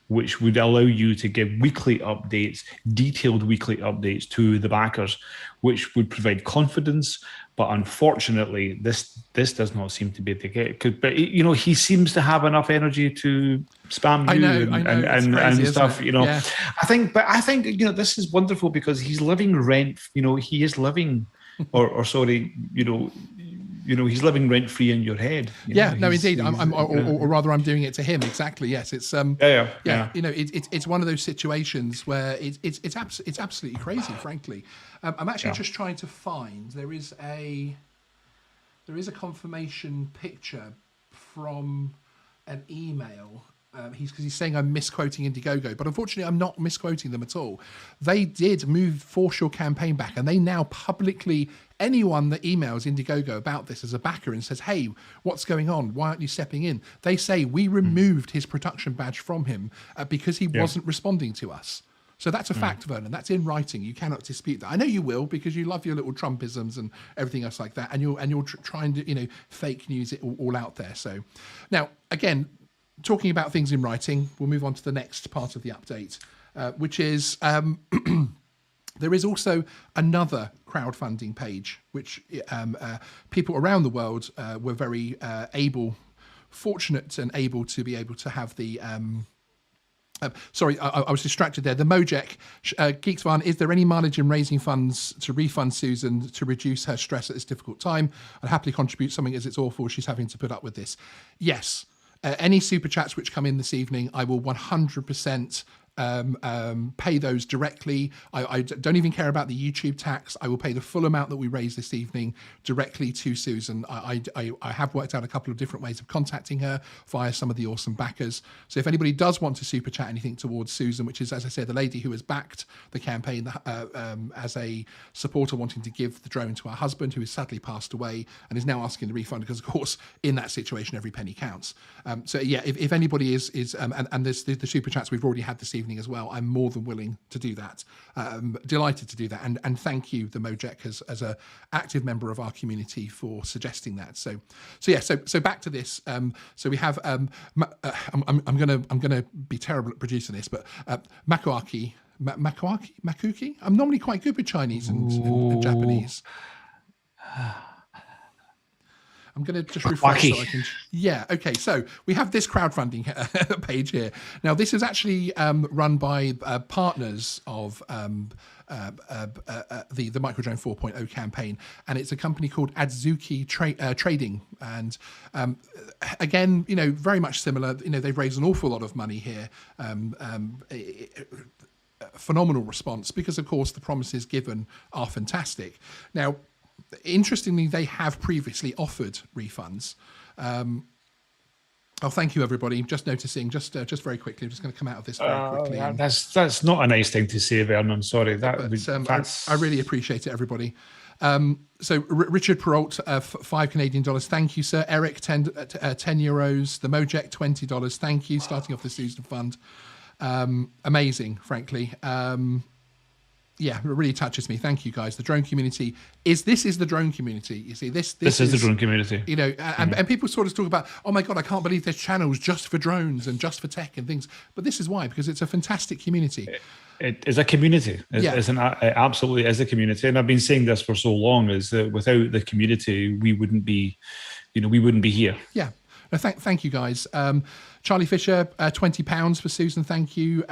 which would allow you to give weekly updates, detailed weekly updates to the backers, which would provide confidence. But unfortunately, this does not seem to be the case. But you know, he seems to have enough energy to spam you and stuff. You know, yeah. I think you know, this is wonderful because he's living rent. You know, he is living, or sorry, you know, he's living rent free in your head. Indeed. Or rather, I'm doing it to him. Exactly. Yes. It's You know, it's one of those situations where it's absolutely crazy. Frankly, I'm actually just trying to find. There is a confirmation picture from an email. He's saying I'm misquoting Indiegogo, but unfortunately I'm not misquoting them at all. They did force your campaign back, and they now publicly, anyone that emails Indiegogo about this as a backer and says, hey, what's going on? Why aren't you stepping in? They say we removed his production badge from him because he wasn't responding to us. So that's a fact, Vernon. That's in writing. You cannot dispute that. I know you will, because you love your little Trumpisms and everything else like that, and you're trying to fake news it all out there. So now again, talking about things in writing, we'll move on to the next part of the update, which is there is also another crowdfunding page, which people around the world were very fortunate and able to have the. Sorry, I was distracted there. The Mojek, Geeksvana, is there any mileage in raising funds to refund Susan to reduce her stress at this difficult time? I'd happily contribute something, as it's awful she's having to put up with this. Yes. Any super chats which come in this evening, I will 100% pay those directly. I don't even care about the YouTube tax. I will pay the full amount that we raised this evening directly to Susan. I have worked out a couple of different ways of contacting her via some of the awesome backers. So if anybody does want to super chat anything towards Susan, which is, as I said, the lady who has backed the campaign as a supporter wanting to give the drone to her husband, who has sadly passed away and is now asking the refund, because of course in that situation every penny counts. So yeah, if anybody is and there's the super chats we've already had this evening as well, I'm more than willing to do that. Delighted to do that, and thank you, the Mojek, as a active member of our community, for suggesting that. So back to this. So we have I'm gonna be terrible at producing this, but Makuaki. I'm normally quite good with Chinese and Japanese. I'm going to just refresh so I can. Yeah, okay. So we have this crowdfunding page here. Now, this is actually run by partners of the Microdrone 4.0 campaign, and it's a company called Adzuki Trading. And again, very much similar. They've raised an awful lot of money here. Phenomenal response, because of course the promises given are fantastic. Now, interestingly, they have previously offered refunds. Thank you, everybody. Just noticing, just very quickly, I'm just going to come out of this very quickly. That's not a nice thing to say, Vernon. Sorry. I really appreciate it, everybody. So Richard Perrault, $5 Canadian. Thank you, sir. Eric, €10. The Mojek, $20. Thank you. Starting off the Susan Fund. Amazing, frankly. Yeah, it really touches me. Thank you, guys. The drone community this is the drone community. You see, this is the drone community. You know, and people sort of talk about, oh my God, I can't believe there's channels just for drones and just for tech and things. But this is why, because it's a fantastic community. It is a community. It absolutely is a community. And I've been saying this for so long, is that without the community, we wouldn't be here. Yeah. No, thank you, guys. Charlie Fisher, £20 for Susan, thank you.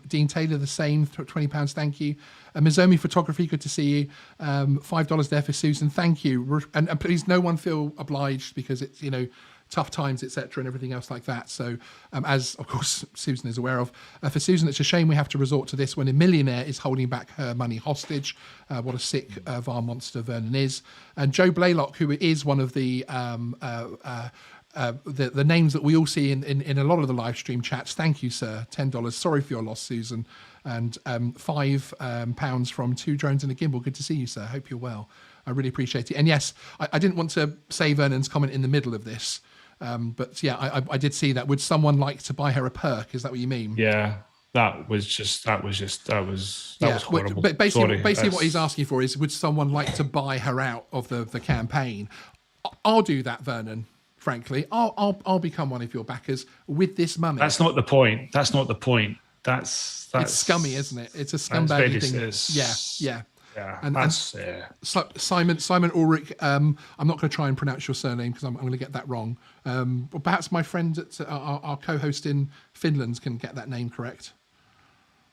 Dean Taylor, the same, £20, thank you. Mizomi Photography, good to see you. $5 there for Susan, thank you. And please, no one feel obliged, because it's, you know, tough times, etc., and everything else like that. So, as of course Susan is aware of, for Susan, it's a shame we have to resort to this when a millionaire is holding back her money hostage. What a sick VAR monster Vernon is. And Joe Blaylock, who is one of the names that we all see in a lot of the live stream chats. Thank you, sir. $10. Sorry for your loss, Susan. And £5 from Two Drones and a Gimbal. Good to see you, sir. Hope you're well. I really appreciate it. And yes, I didn't want to say Vernon's comment in the middle of this, but yeah, I did see that. Would someone like to buy her a perk? Is that what you mean? Yeah. That was horrible. But basically what he's asking for is, would someone like to buy her out of the campaign? I'll do that, Vernon. Frankly, I'll become one of your backers with this money. That's not the point. That's not the point. That's it's scummy, isn't it? It's a scumbag thing. Yeah. And Simon Ulrich. I'm not going to try and pronounce your surname because I'm going to get that wrong. But perhaps my friend at our co-host in Finland can get that name correct,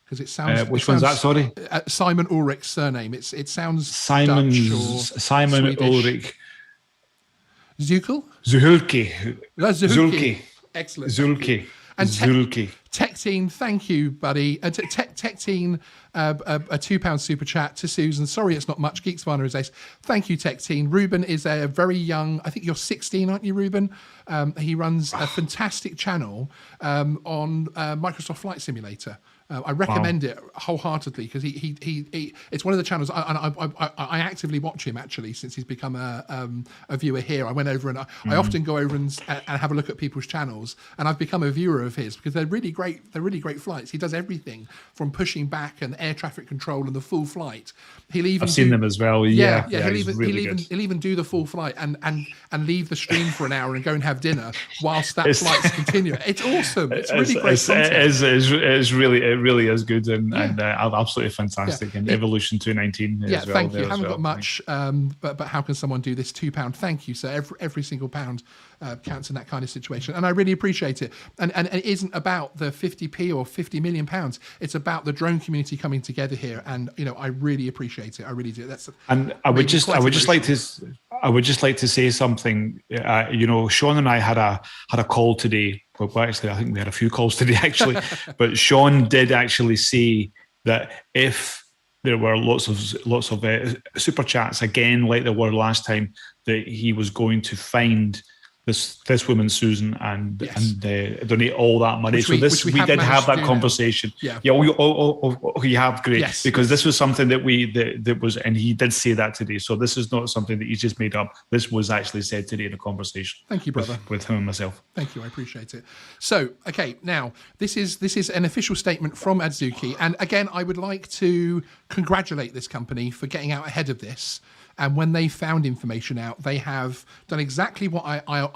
because it sounds. Which one's that? Sorry, Simon Ulrich's surname. It sounds Simon Swedish. Ulrich. Zuhulki. Excellent. Zulki. And Zulki. Tech Teen, thank you, buddy. Tech Teen, a £2 super chat to Susan. Sorry, it's not much. Geeksvana is ace. Thank you, Tech Teen. Ruben is a very young, I think you're 16, aren't you, Ruben? He runs a fantastic channel on Microsoft Flight Simulator. I recommend it wholeheartedly, because he it's one of the channels, and I actively watch him actually since he's become a viewer here. I went over and I often go over and have a look at people's channels, and I've become a viewer of his because they're really great. They're really great flights. He does everything from pushing back and air traffic control and the full flight. I've seen them as well. Yeah. He'll even do the full flight and leave the stream for an hour and go and have dinner whilst that flight's continuing. It's awesome. It's really great content. It really is good and absolutely fantastic. And Evolution 219 as well. Thank you. Haven't got much, but how can someone do this? £2. Thank you, sir. Every single pound counts in that kind of situation, and I really appreciate it. And it isn't about the 50p or 50 million pounds. It's about the drone community coming together here, and you know, I really appreciate it. I really do. I would just like to say something. You know, Sean and I had a call today. Well, actually, I think we had a few calls today, actually. But Sean did actually say that if there were lots of super chats again, like there were last time, that he was going to find this woman Susan and donate all that money. We did have that conversation. We have, great, because this was something that was, and he did say that today. So this is not something that he's just made up. This was actually said today in a conversation. Thank you, brother. With him and myself. Thank you, I appreciate it. So, okay, now this is an official statement from Adzuki, and again, I would like to congratulate this company for getting out ahead of this. And when they found information out, they have done exactly what I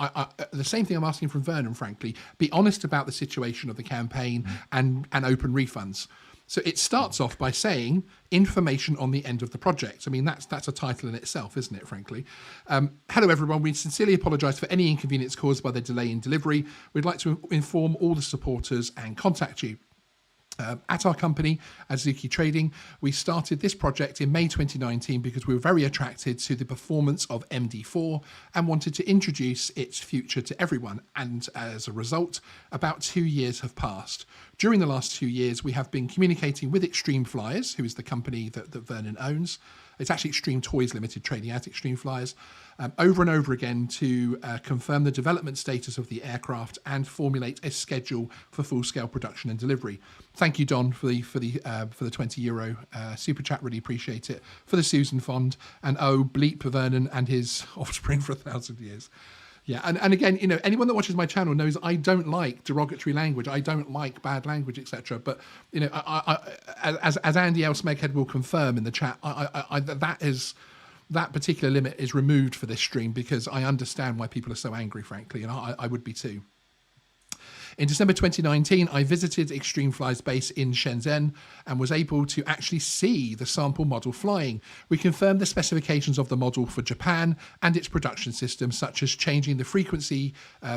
the same thing I'm asking from Vernon, frankly. Be honest about the situation of the campaign and open refunds. So it starts off by saying information on the end of the project. I mean, that's a title in itself, isn't it, frankly? Hello, everyone. We sincerely apologise for any inconvenience caused by the delay in delivery. We'd like to inform all the supporters and contact you. At our company, Adzuki Trading, we started this project in May 2019 because we were very attracted to the performance of MD4 and wanted to introduce its future to everyone. And as a result, about 2 years have passed. During the last 2 years, we have been communicating with Extreme Flyers, who is the company that Vernon owns. It's actually Extreme Toys Limited trading at Extreme Flyers, over and over again to confirm the development status of the aircraft and formulate a schedule for full-scale production and delivery. Thank you, Don, for the €20 super chat. Really appreciate it. For the Susan Fund, and bleep Vernon and his offspring for 1,000 years. Yeah, and again, anyone that watches my channel knows I don't like derogatory language. I don't like bad language, etc. But as Andy Elsmeghead will confirm in the chat, that particular limit is removed for this stream because I understand why people are so angry, frankly, and I would be too. In December 2019, I visited Extremefly's base in Shenzhen and was able to actually see the sample model flying. We confirmed the specifications of the model for Japan and its production system, such as changing the frequency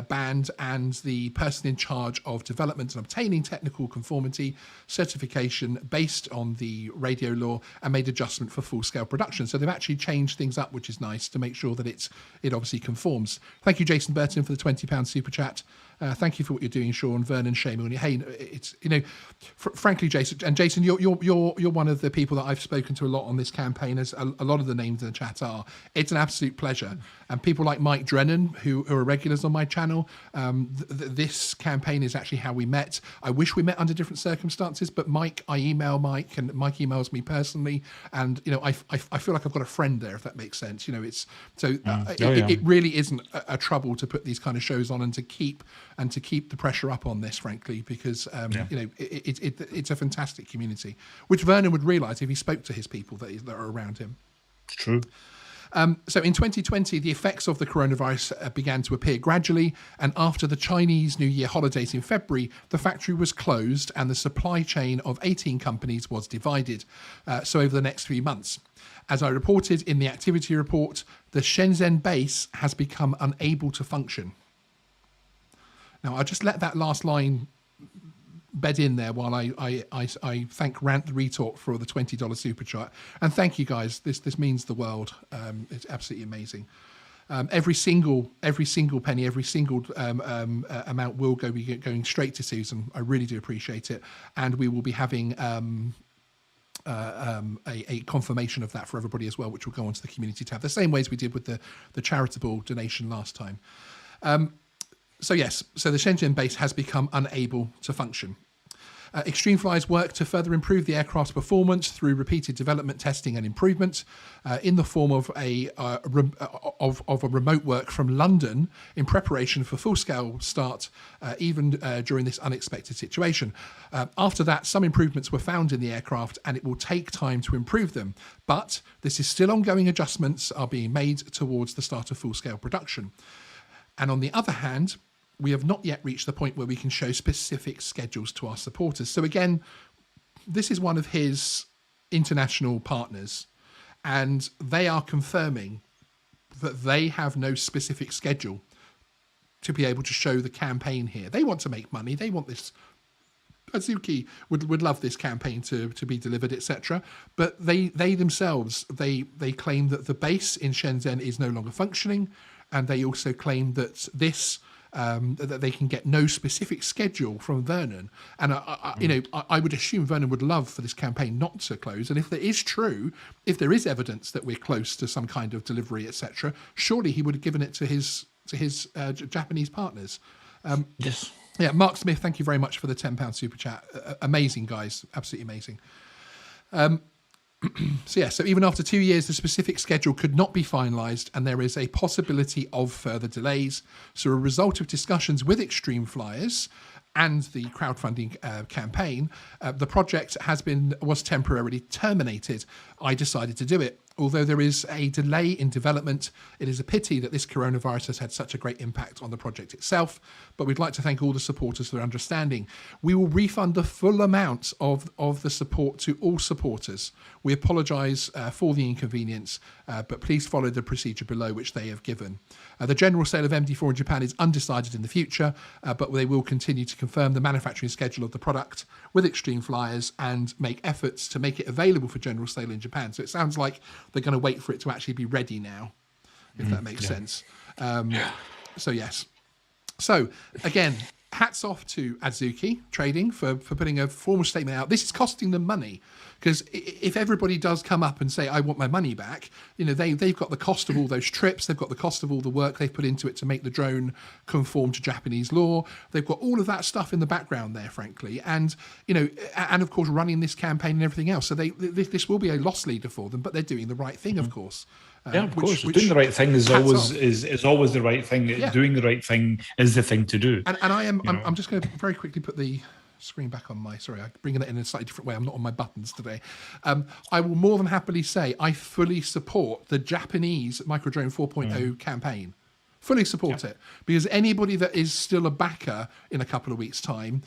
band, and the person in charge of development and obtaining technical conformity certification based on the radio law, and made adjustment for full-scale production. So they've actually changed things up, which is nice, to make sure that it obviously conforms. Thank you, Jason Burton, for the £20 super chat. Thank you for what you're doing, Sean. Vernon, shame on you. Hey, it's frankly, Jason, and Jason, you're one of the people that I've spoken to a lot on this campaign, as a lot of the names in the chat are. It's an absolute pleasure, and people like Mike Drennan, who are regulars on my channel. This campaign is actually how we met. I wish we met under different circumstances, but I email Mike, and Mike emails me personally, and I feel like I've got a friend there, if that makes sense. It really isn't a trouble to put these kind of shows on and to keep the pressure up on this, frankly, because it's a fantastic community, which Vernon would realise if he spoke to his people that are around him. It's true. So in 2020, the effects of the coronavirus began to appear gradually, and after the Chinese New Year holidays in February, the factory was closed and the supply chain of 18 companies was divided. So over the next 3 months, as I reported in the activity report, the Shenzhen base has become unable to function. Now, I'll just let that last line bed in there while I thank Rant the Retort for the $20 super chat. And thank you, guys. This means the world. It's absolutely amazing. Every single penny, every single amount will be going straight to Susan. I really do appreciate it. And we will be having a confirmation of that for everybody as well, which will go onto the community tab, the same way as we did with the charitable donation last time. So the Shenzhen base has become unable to function. Extremefly's work to further improve the aircraft's performance through repeated development, testing and improvement in the form of a remote work from London in preparation for full-scale start, even during this unexpected situation. After that, some improvements were found in the aircraft, and it will take time to improve them. But this is still ongoing. Adjustments are being made towards the start of full-scale production. And on the other hand, we have not yet reached the point where we can show specific schedules to our supporters. So again, this is one of his international partners, and they are confirming that they have no specific schedule to be able to show the campaign here. They want to make money. They want this. Azuki would love this campaign to be delivered, etc. But they themselves, they claim that the base in Shenzhen is no longer functioning, and they also claim that that they can get no specific schedule from Vernon. And I would assume Vernon would love for this campaign not to close. And if there is evidence that we're close to some kind of delivery, etc., surely he would have given it to his Japanese partners. Yes. Yeah, Mark Smith, thank you very much for the £10 super chat. Amazing, guys. Absolutely amazing. So even after 2 years, the specific schedule could not be finalised, and there is a possibility of further delays. So a result of discussions with Extreme Flyers and the crowdfunding campaign, the project was temporarily terminated. I decided to do it. Although there is a delay in development, it is a pity that this coronavirus has had such a great impact on the project itself, but we'd like to thank all the supporters for their understanding. We will refund the full amount of the support to all supporters. We apologise for the inconvenience, but please follow the procedure below, which they have given. The general sale of MD4 in Japan is undecided in the future, but they will continue to confirm the manufacturing schedule of the product with Extreme Flyers and make efforts to make it available for general sale in Japan. So it sounds like they're going to wait for it to actually be ready now, if that makes sense. So yes. So again, hats off to Azuki Trading for putting a formal statement out. This is costing them money, because if everybody does come up and say, I want my money back, they've got the cost of all those trips. They've got the cost of all the work they've put into it to make the drone conform to Japanese law. They've got all of that stuff in the background there, frankly. And, and of course, running this campaign and everything else. So this will be a loss leader for them, but they're doing the right thing, of course. Yeah, of course. Doing the right thing is always the right thing. Yeah. Doing the right thing is the thing to do. And I'm just going to very quickly put the screen back on I'm bringing it in a slightly different way. I'm not on my buttons today. I will more than happily say I fully support the Japanese Microdrone 4.0 campaign. Fully support it, because anybody that is still a backer in a couple of weeks' time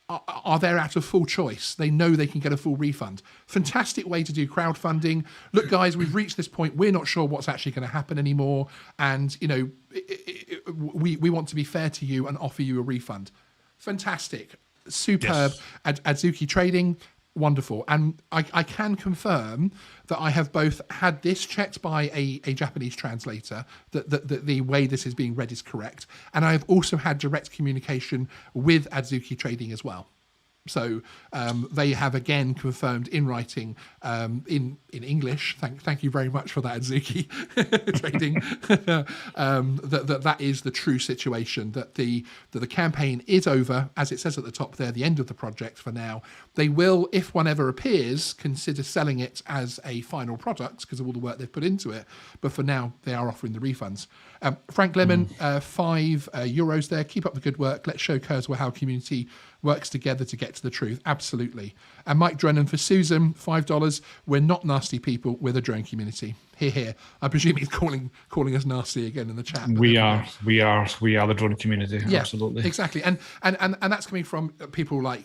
are there out of full choice. They know they can get a full refund. Fantastic way to do crowdfunding. Look, guys, we've reached this point. We're not sure what's actually going to happen anymore. And, we want to be fair to you and offer you a refund. Fantastic. Superb. Yes. Adzuki Trading, wonderful. And I can confirm that I have both had this checked by a Japanese translator, that the way this is being read is correct. And I have also had direct communication with Adzuki Trading as well. So they have again confirmed in writing in English. Thank you very much for that, Adzuki Trading. that is the true situation. That the campaign is over, as it says at the top there, the end of the project for now. They will, if one ever appears, consider selling it as a final product because of all the work they've put into it. But for now, they are offering the refunds. Frank Lemon, €5 there. Keep up the good work. Let's show Kerswell how community works together to get to the truth. Absolutely. And Mike Drennan for Susan, $5. We're not nasty people. We're the drone community. Hear, hear. I presume he's calling us nasty again in the chat. We are the drone community. Yeah, absolutely. Exactly. And that's coming from people like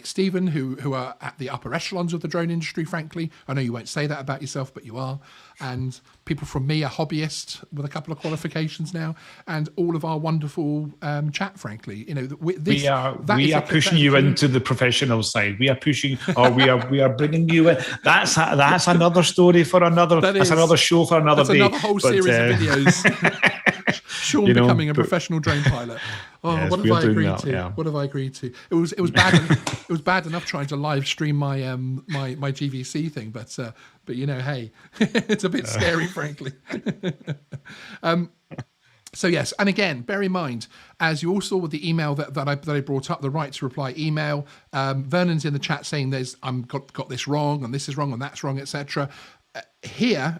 Stephen, who are at the upper echelons of the drone industry, frankly. I know you won't say that about yourself, but you are. And people from me, a hobbyist with a couple of qualifications now, and all of our wonderful chat, frankly. We are pushing you into the professional side. We are pushing, or we are bringing you in. That's another story for another. That's another show for another day. Another whole series of videos. Sean becoming a professional drone pilot. Oh, yes, what have I agreed to? Yeah. What have I agreed to? It was bad. It was bad enough trying to live stream my my GVC thing, but hey, it's a bit scary, frankly. So yes, and again, bear in mind, as you all saw with the email that I brought up, the right to reply email. Vernon's in the chat saying I'm got this wrong and this is wrong and that's wrong, etc. Here,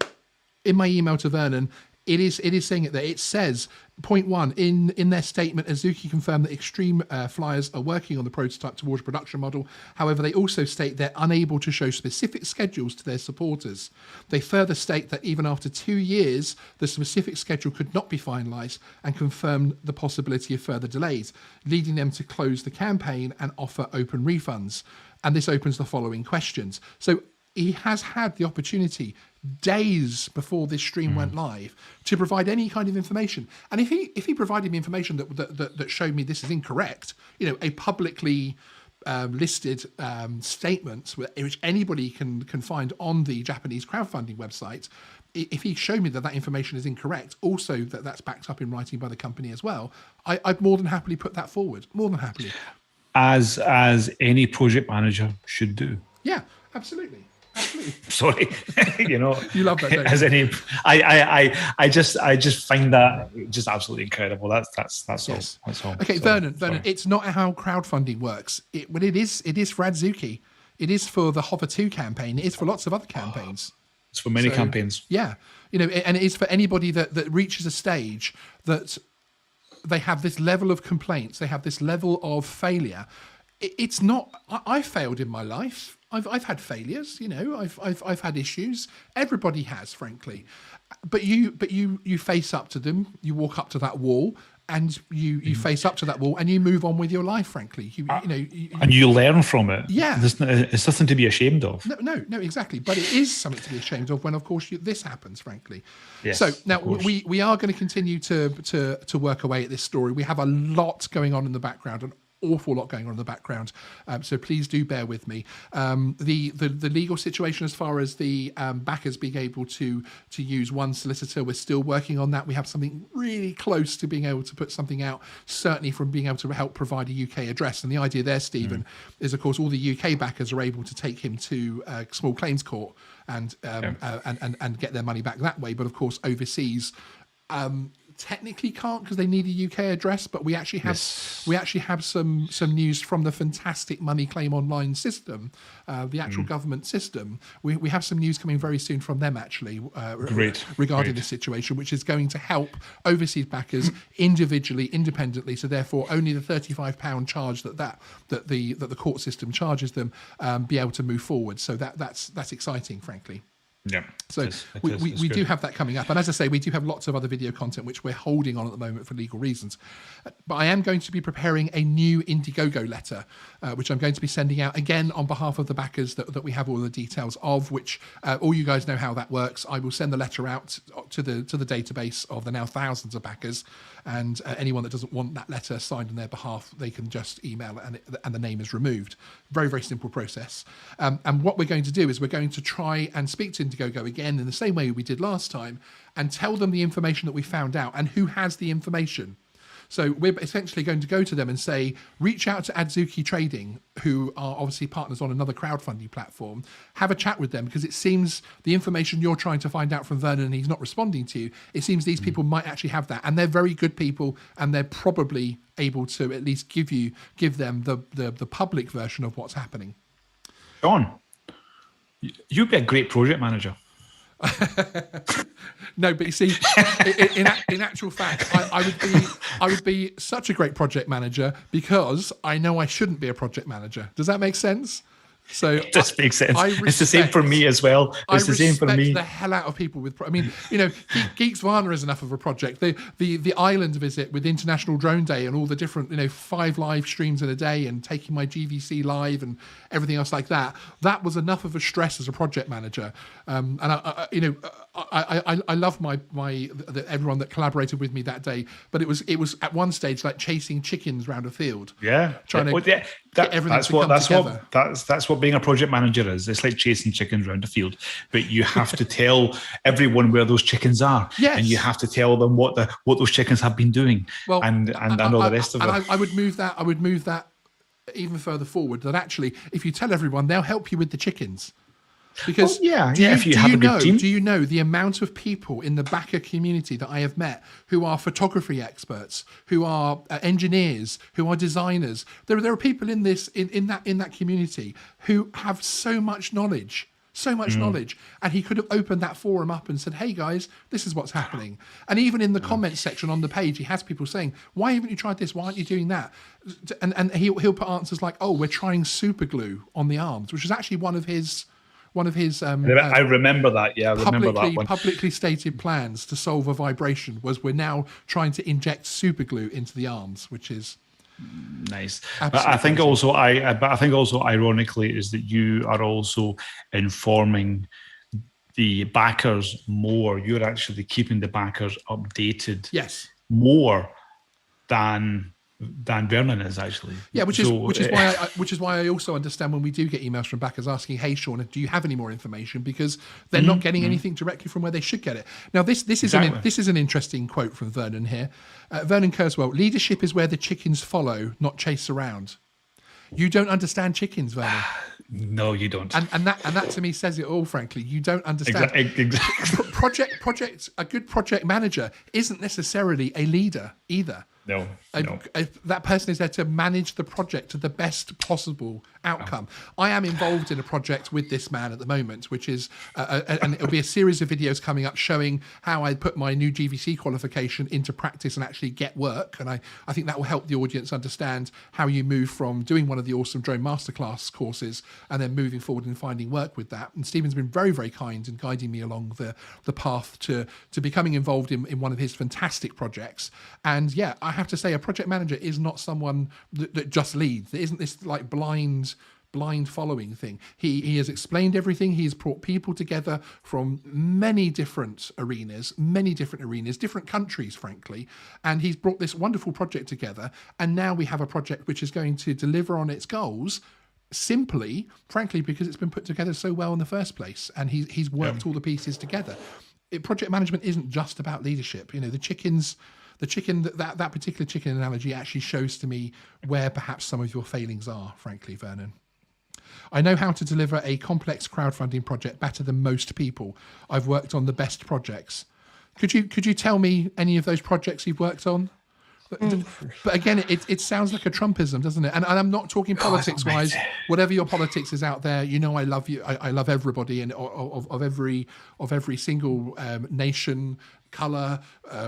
in my email to Vernon, it is saying it there. It says, point one, in their statement, Azuki confirmed that Extreme Flyers are working on the prototype towards a production model. However, they also state they're unable to show specific schedules to their supporters. They further state that even after 2 years, the specific schedule could not be finalised and confirmed the possibility of further delays, leading them to close the campaign and offer open refunds. And this opens the following questions. So he has had the opportunity days before this stream went live to provide any kind of information. And if he provided me information that showed me this is incorrect, a publicly listed statement which anybody can find on the Japanese crowdfunding website, if he showed me that information is incorrect, also that's backed up in writing by the company as well, I'd more than happily put that forward. More than happily. As any project manager should do. Yeah, absolutely. Absolutely. Sorry, you love that, don't you? As any, I just find that just absolutely incredible. That's yes. all. That's all. Okay, so, Vernon, it's not how crowdfunding works. It is for Adzuki. It is for the Hover 2 campaign. It is for lots of other campaigns. It's for many campaigns. Yeah, and it is for anybody that reaches a stage that they have this level of complaints, they have this level of failure. It's not. I failed in my life. I've had failures, I've had issues. Everybody has, frankly. But you face up to them. You walk up to that wall, and you face up to that wall, and you move on with your life. Frankly, and you learn from it. Yeah, it's nothing to be ashamed of. No, exactly. But it is something to be ashamed of when, of course, this happens. Frankly. Yes, so now we are going to continue to work away at this story. We have a lot going on in the background, and awful lot going on in the background, so please do bear with me. The legal situation as far as the backers being able to use one solicitor, we're still working on that. We have something really close to being able to put something out, certainly from being able to help provide a UK address. And the idea there, Stephen, is of course all the UK backers are able to take him to small claims court and get their money back that way. But of course overseas, technically can't because they need a UK address, but we actually have some news from the fantastic Money Claim Online system, the actual government system. We have some news coming very soon from them actually regarding this situation, which is going to help overseas backers individually, independently. So therefore, only the £35 charge that the court system charges them be able to move forward. So that's exciting, frankly. Yeah. So we do have that coming up. And as I say, we do have lots of other video content which we're holding on at the moment for legal reasons. But I am going to be preparing a new Indiegogo letter, which I'm going to be sending out again on behalf of the backers that we have all the details of, which all you guys know how that works. I will send the letter out to the database of the now thousands of backers. And anyone that doesn't want that letter signed on their behalf, they can just email it and the name is removed. Very, very simple process. And what we're going to do is we're going to try and speak to Indiegogo again in the same way we did last time and tell them the information that we found out and who has the information. So we're essentially going to go to them and say, reach out to Adzuki Trading, who are obviously partners on another crowdfunding platform, have a chat with them, because it seems the information you're trying to find out from Vernon and he's not responding to you, it seems these people might actually have that. And they're very good people and they're probably able to at least give them the public version of what's happening. John, you'd be a great project manager. No, but you see, in actual fact, I would be such a great project manager because I know I shouldn't be a project manager. Does that make sense? So it does make sense. It's the same for me as well. It's the same for me. I respect the hell out of people with. I mean, Geeksvana is enough of a project. The island visit with International Drone Day and all the different 5 live streams in a day and taking my GVC live and everything else like that. That was enough of a stress as a project manager. And I love everyone that collaborated with me that day. But it was at one stage like chasing chickens around a field. Yeah, trying to get everything to come together. That's what being a project manager is. It's like chasing chickens around a field, but you have to tell everyone where those chickens are, and you have to tell them what those chickens have been doing, and all the rest of it. I would move that even further forward. That actually, if you tell everyone, they'll help you with the chickens. Because if you have a good team. Do you know the amount of people in the backer community that I have met who are photography experts, who are engineers, who are designers? There are people in that community who have so much knowledge. And he could have opened that forum up and said, hey guys, this is what's happening. And even in the comments section on the page, he has people saying, why haven't you tried this? Why aren't you doing that? And he'll put answers like, oh, we're trying super glue on the arms, which is actually one of his I remember that. Yeah, I remember that one. Publicly stated plans to solve a vibration was we're now trying to inject super glue into the arms, which is nice. But I think also ironically is that you are also informing the backers more. You're actually keeping the backers updated. Yes. More than Vernon is actually. Yeah, which is why I also understand when we do get emails from backers asking, "Hey, Sean, do you have any more information?" Because they're not getting anything directly from where they should get it. Now, this is an interesting quote from Vernon here. Vernon Kerswell: "Leadership is where the chickens follow, not chase around." You don't understand chickens, Vernon. No, you don't. And that to me says it all. Frankly, you don't understand. Exactly. A good project manager isn't necessarily a leader either. No. That person is there to manage the project to the best possible outcome. I am involved in a project with this man at the moment, which is, and it'll be a series of videos coming up showing how I put my new GVC qualification into practice and actually get work. And I think that will help the audience understand how you move from doing one of the awesome drone masterclass courses and then moving forward and finding work with that. And Stephen's been very, very kind in guiding me along the path to becoming involved in one of his fantastic projects. And yeah, I have to say a project manager is not someone that just leads. There isn't this like blind following thing. He has explained everything. He's brought people together from many different arenas, different countries, frankly. And he's brought this wonderful project together. And now we have a project which is going to deliver on its goals simply, frankly, because it's been put together so well in the first place. And he's worked all the pieces together. Project management isn't just about leadership. That particular chicken analogy actually shows to me where perhaps some of your failings are, frankly, Vernon. I know how to deliver a complex crowdfunding project better than most people. I've worked on the best projects. Could you tell me any of those projects you've worked on? But again, it sounds like a Trumpism, doesn't it? And I'm not talking politics wise. Whatever your politics is out there, I love you. I love everybody, and of every single nation, color,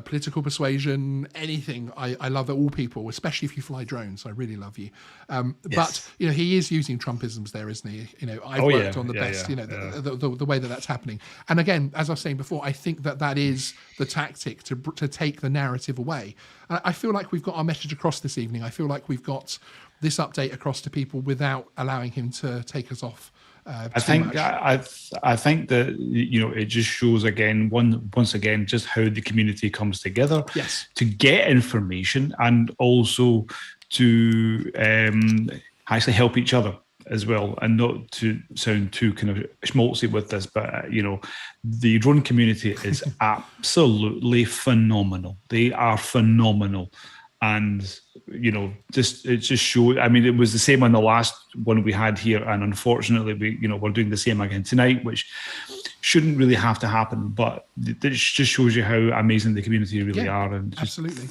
political persuasion, anything. I love all people, especially if you fly drones. I really love you. But he is using Trumpisms there, isn't he? I've worked on the best. The way that's happening. And again, as I was saying before, I think that is the tactic to take the narrative away. And I feel like we've got our message across this evening. I feel like we've got this update across to people without allowing him to take us off. I think that it just shows once again just how the community comes together to get information and also to actually help each other as well, and not to sound too kind of schmaltzy with this, but the drone community is absolutely phenomenal. They are phenomenal. And, it just showed. I mean, it was the same on the last one we had here. And unfortunately, we're doing the same again tonight, which shouldn't really have to happen. But it just shows you how amazing the community really are. And just, absolutely.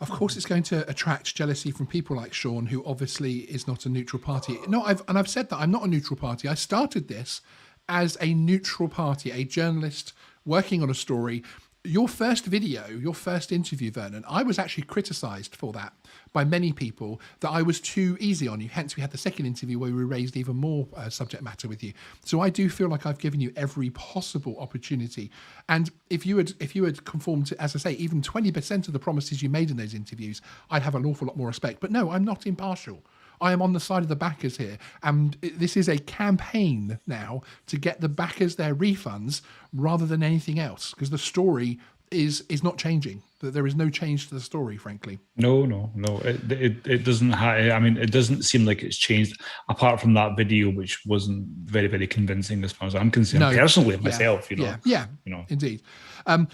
Of course, it's going to attract jealousy from people like Sean, who obviously is not a neutral party. No, I've said that I'm not a neutral party. I started this as a neutral party, a journalist working on a story. Your first video, your first interview, Vernon, I was actually criticised for that by many people, that I was too easy on you. Hence, we had the second interview where we raised even more subject matter with you. So I do feel like I've given you every possible opportunity. And if you had conformed to, as I say, even 20% of the promises you made in those interviews, I'd have an awful lot more respect. But no, I'm not impartial. I am on the side of the backers here. And this is a campaign now to get the backers their refunds rather than anything else, because the story is not changing. There is no change to the story, frankly. No. It doesn't. It doesn't seem like it's changed, apart from that video, which wasn't very, very convincing as far as I'm concerned. Personally, myself, indeed. And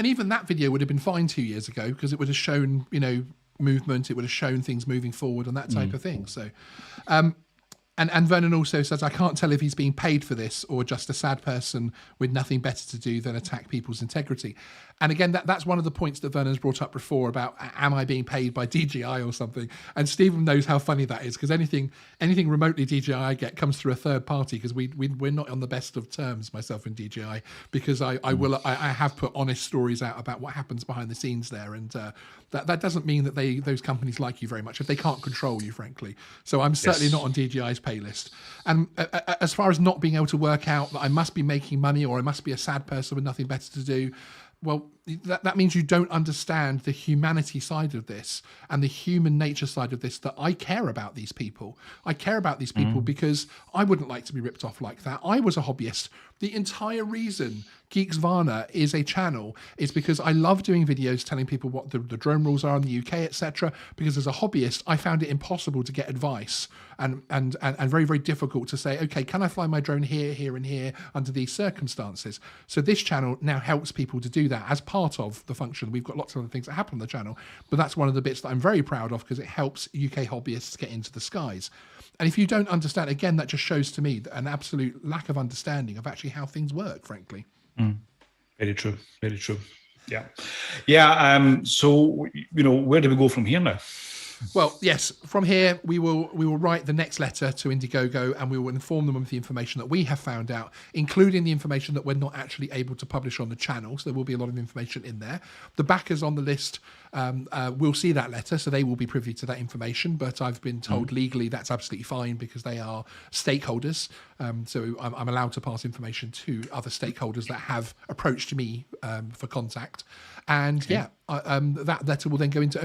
even that video would have been fine 2 years ago, because it would have shown, movement. It would have shown things moving forward and that type of thing. So, and Vernon also says, I can't tell if he's being paid for this or just a sad person with nothing better to do than attack people's integrity. And again, that's one of the points that Vernon's brought up before about, am I being paid by DJI or something? And Stephen knows how funny that is, because anything remotely DJI I get comes through a third party, because we're not on the best of terms, myself and DJI, because I have put honest stories out about what happens behind the scenes there, and that doesn't mean that those companies like you very much if they can't control you, frankly. So I'm certainly not on DJI's pay list. And as far as not being able to work out that I must be making money or I must be a sad person with nothing better to do, well, that means you don't understand the humanity side of this and the human nature side of this, that I care about these people. I care about these people because I wouldn't like to be ripped off like that. I was a hobbyist. The entire reason Geeksvana is a channel is because I love doing videos telling people what the drone rules are in the UK, etc. Because as a hobbyist, I found it impossible to get advice and very, very difficult to say, okay, can I fly my drone here, here, and here under these circumstances? So this channel now helps people to do that as part of the function. We've got lots of other things that happen on the channel, but that's one of the bits that I'm very proud of, because it helps UK hobbyists get into the skies. And if you don't understand, again, that just shows to me an absolute lack of understanding of actually how things work, frankly. Very true. Very true. Yeah. So, where do we go from here now? Well, yes, from here we will write the next letter to Indiegogo, and we will inform them of the information that we have found out, including the information that we're not actually able to publish on the channel. So there will be a lot of information in there. The backers on the list will see that letter, so they will be privy to that information. But I've been told legally that's absolutely fine, because they are stakeholders. So I'm allowed to pass information to other stakeholders that have approached me for contact. And that letter will then go into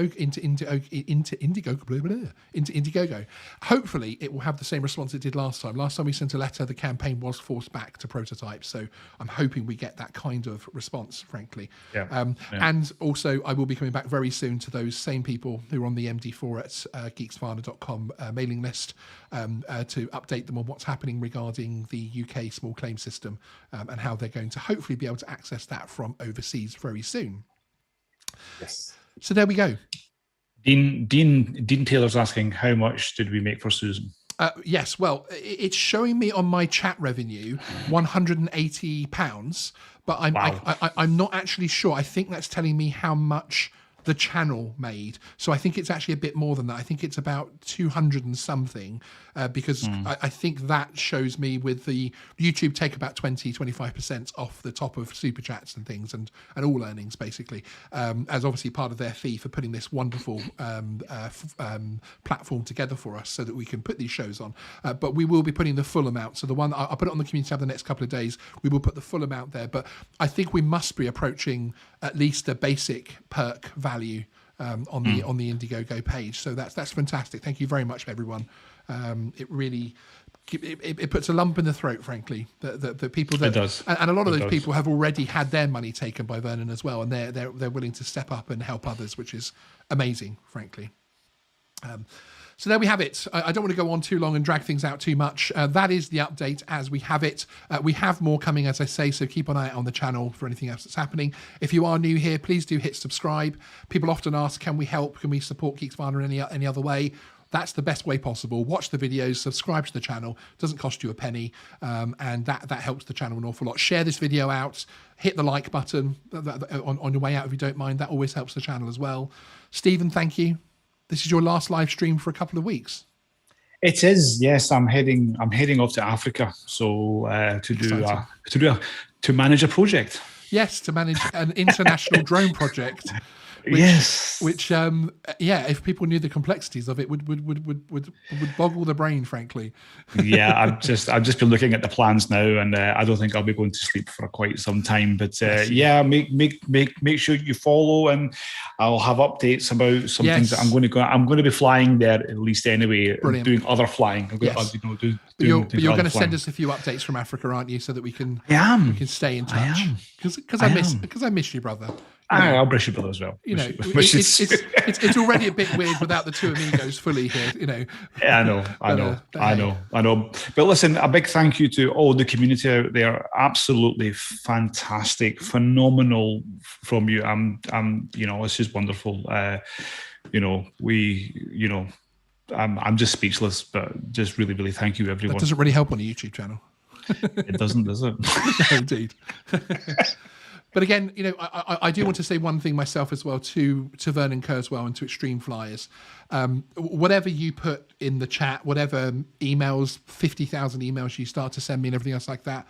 Indiegogo. Hopefully, it will have the same response it did last time. Last time we sent a letter, the campaign was forced back to prototype. So I'm hoping we get that kind of response, frankly. And also, I will be coming back very soon to those same people who are on the MD4 at geeksvana.com mailing list to update them on what's happening regarding the UK small claim system and how they're going to hopefully be able to access that from overseas very soon. Yes. So there we go. Dean Taylor's asking, how much did we make for Susan? Yes, well, it's showing me on my chat revenue £180, but I'm not actually sure. I think that's telling me how much the channel made. So I think it's actually a bit more than that. I think it's about 200 and something, because I think that shows me with the YouTube take about 20-25% off the top of super chats and things, and all earnings basically, as obviously part of their fee for putting this wonderful platform together for us so that we can put these shows on. But we will be putting the full amount. So the one I'll put it on the community tab the next couple of days. We will put the full amount there. But I think we must be approaching at least a basic perk value on the Indiegogo page. So that's fantastic. Thank you very much, everyone. It really it puts a lump in the throat, frankly. The people that it does, and a lot of those people have already had their money taken by Vernon as well, and they're willing to step up and help others, which is amazing, frankly. So there we have it. I don't want to go on too long and drag things out too much. That is the update as we have it. We have more coming, as I say, so keep an eye out on the channel for anything else that's happening. If you are new here, please do hit subscribe. People often ask, can we help? Can we support Geeksvana in any other way? That's the best way possible. Watch the videos, subscribe to the channel. It doesn't cost you a penny, and that helps the channel an awful lot. Share this video out. Hit the like button on your way out if you don't mind. That always helps the channel as well. Stephen, thank you. This is your last live stream for a couple of weeks. It is, yes. I'm heading off to Africa, so to manage a project. Yes, to manage an international drone project. Which if people knew the complexities of it, would boggle the brain, frankly. Yeah, I've just been looking at the plans now, and I don't think I'll be going to sleep for quite some time. But make sure you follow, and I'll have updates about some things that I'm going to be flying there at least anyway. Brilliant. Doing other flying. You're going to send us a few updates from Africa, aren't you, so that we can stay in touch? Because I miss you, brother. I'll miss you, brother, as well. It's already a bit weird without the two amigos fully here. Yeah, I know. But listen, a big thank you to all the community out there. Absolutely fantastic, phenomenal from you. It's just wonderful. I'm just speechless, but just really, really thank you, everyone. That doesn't really help on the YouTube channel. It doesn't, does it? No, indeed. But again, I do want to say one thing myself as well to Vernon Kerswell and to Extreme Flyers. Whatever you put in the chat, whatever emails, 50,000 emails you start to send me and everything else like that,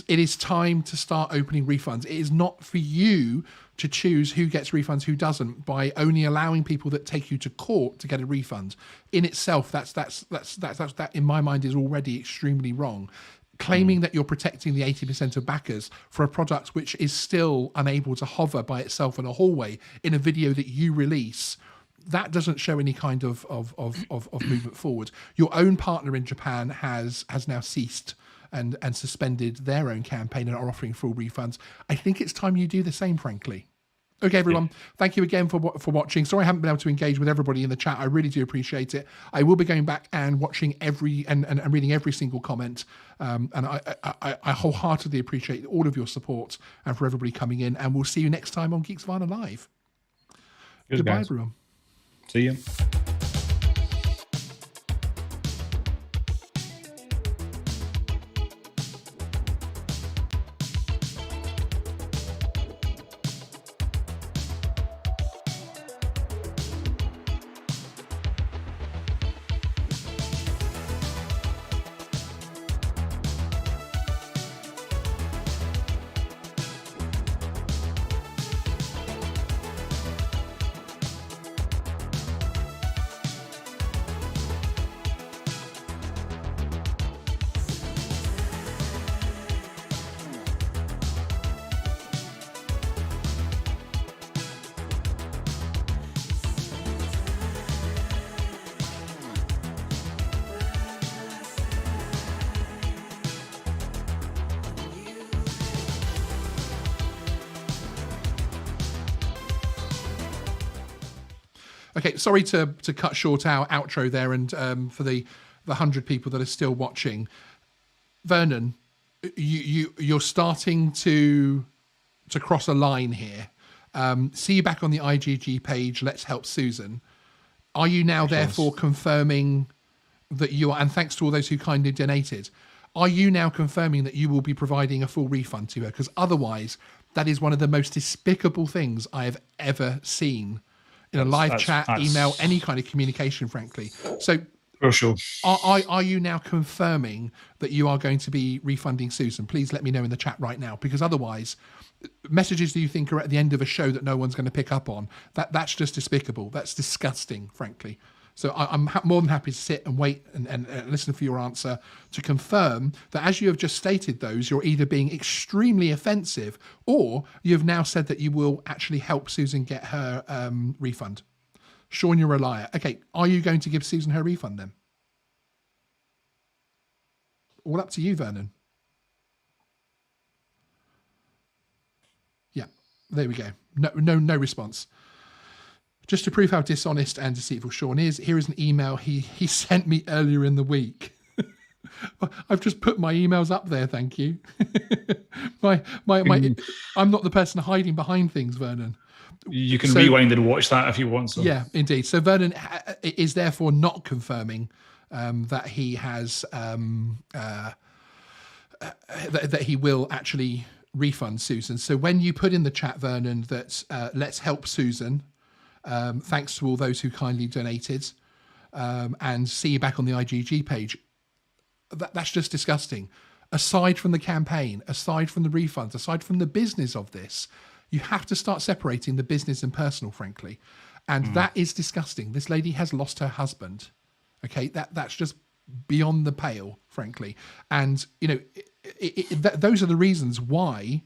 it is time to start opening refunds. It is not for you to choose who gets refunds, who doesn't, by only allowing people that take you to court to get a refund. In itself, that in my mind is already extremely wrong. Claiming that you're protecting the 80% of backers for a product which is still unable to hover by itself in a hallway in a video that you release, that doesn't show any kind of movement forward. Your own partner in Japan has now ceased and suspended their own campaign and are offering full refunds. I think it's time you do the same, frankly. Okay, everyone, thank you again for watching. Sorry I haven't been able to engage with everybody in the chat. I really do appreciate it. I will be going back and watching and reading every single comment. And I wholeheartedly appreciate all of your support and for everybody coming in. And we'll see you next time on Geeksvana Live. Goodbye, everyone. See you. Okay, sorry to cut short our outro there, and for the 100 people that are still watching, Vernon, you're starting to cross a line here. See you back on the IGG page. Let's help Susan. Are you now therefore confirming that you are, and thanks to all those who kindly donated, are you now confirming that you will be providing a full refund to her? Because otherwise, that is one of the most despicable things I have ever seen in a live chat, email, any kind of communication, frankly. So, for sure. Are you now confirming that you are going to be refunding Susan? Please let me know in the chat right now, because otherwise, messages that you think are at the end of a show that no one's going to pick up on, that's just despicable. That's disgusting, frankly. So I'm more than happy to sit and wait and listen for your answer to confirm that, as you have just stated those, you're either being extremely offensive or you've now said that you will actually help Susan get her refund. Sean, you're a liar. Okay, are you going to give Susan her refund then? All up to you, Vernon. Yeah, there we go. No response. Just to prove how dishonest and deceitful Sean is, here is an email he sent me earlier in the week. I've just put my emails up there, thank you. I'm not the person hiding behind things, Vernon. You can rewind and watch that if you want. So. Yeah, indeed. So Vernon is therefore not confirming that he has that he will actually refund Susan. So when you put in the chat, Vernon, that let's help Susan, thanks to all those who kindly donated, and see you back on the IGG page. That's just disgusting. Aside from the campaign, aside from the refunds, aside from the business of this, you have to start separating the business and personal, frankly. And that is disgusting. This lady has lost her husband. Okay, that's just beyond the pale, frankly. And, you know, those are the reasons why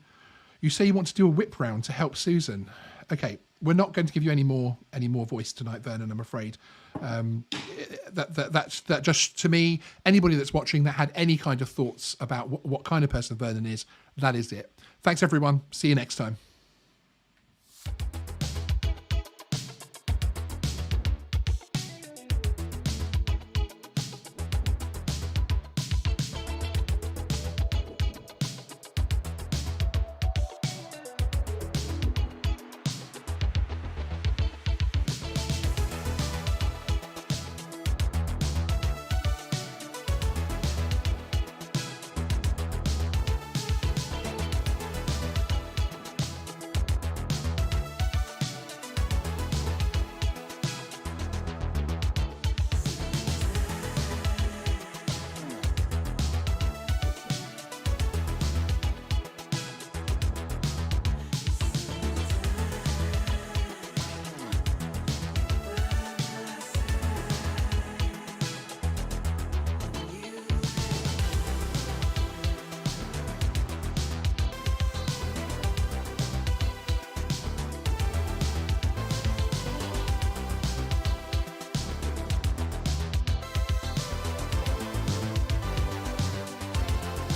you say you want to do a whip round to help Susan. Okay, we're not going to give you any more voice tonight, Vernon, I'm afraid. That just, to me, anybody that's watching that had any kind of thoughts about what kind of person Vernon is, that is it. Thanks, everyone. See you next time.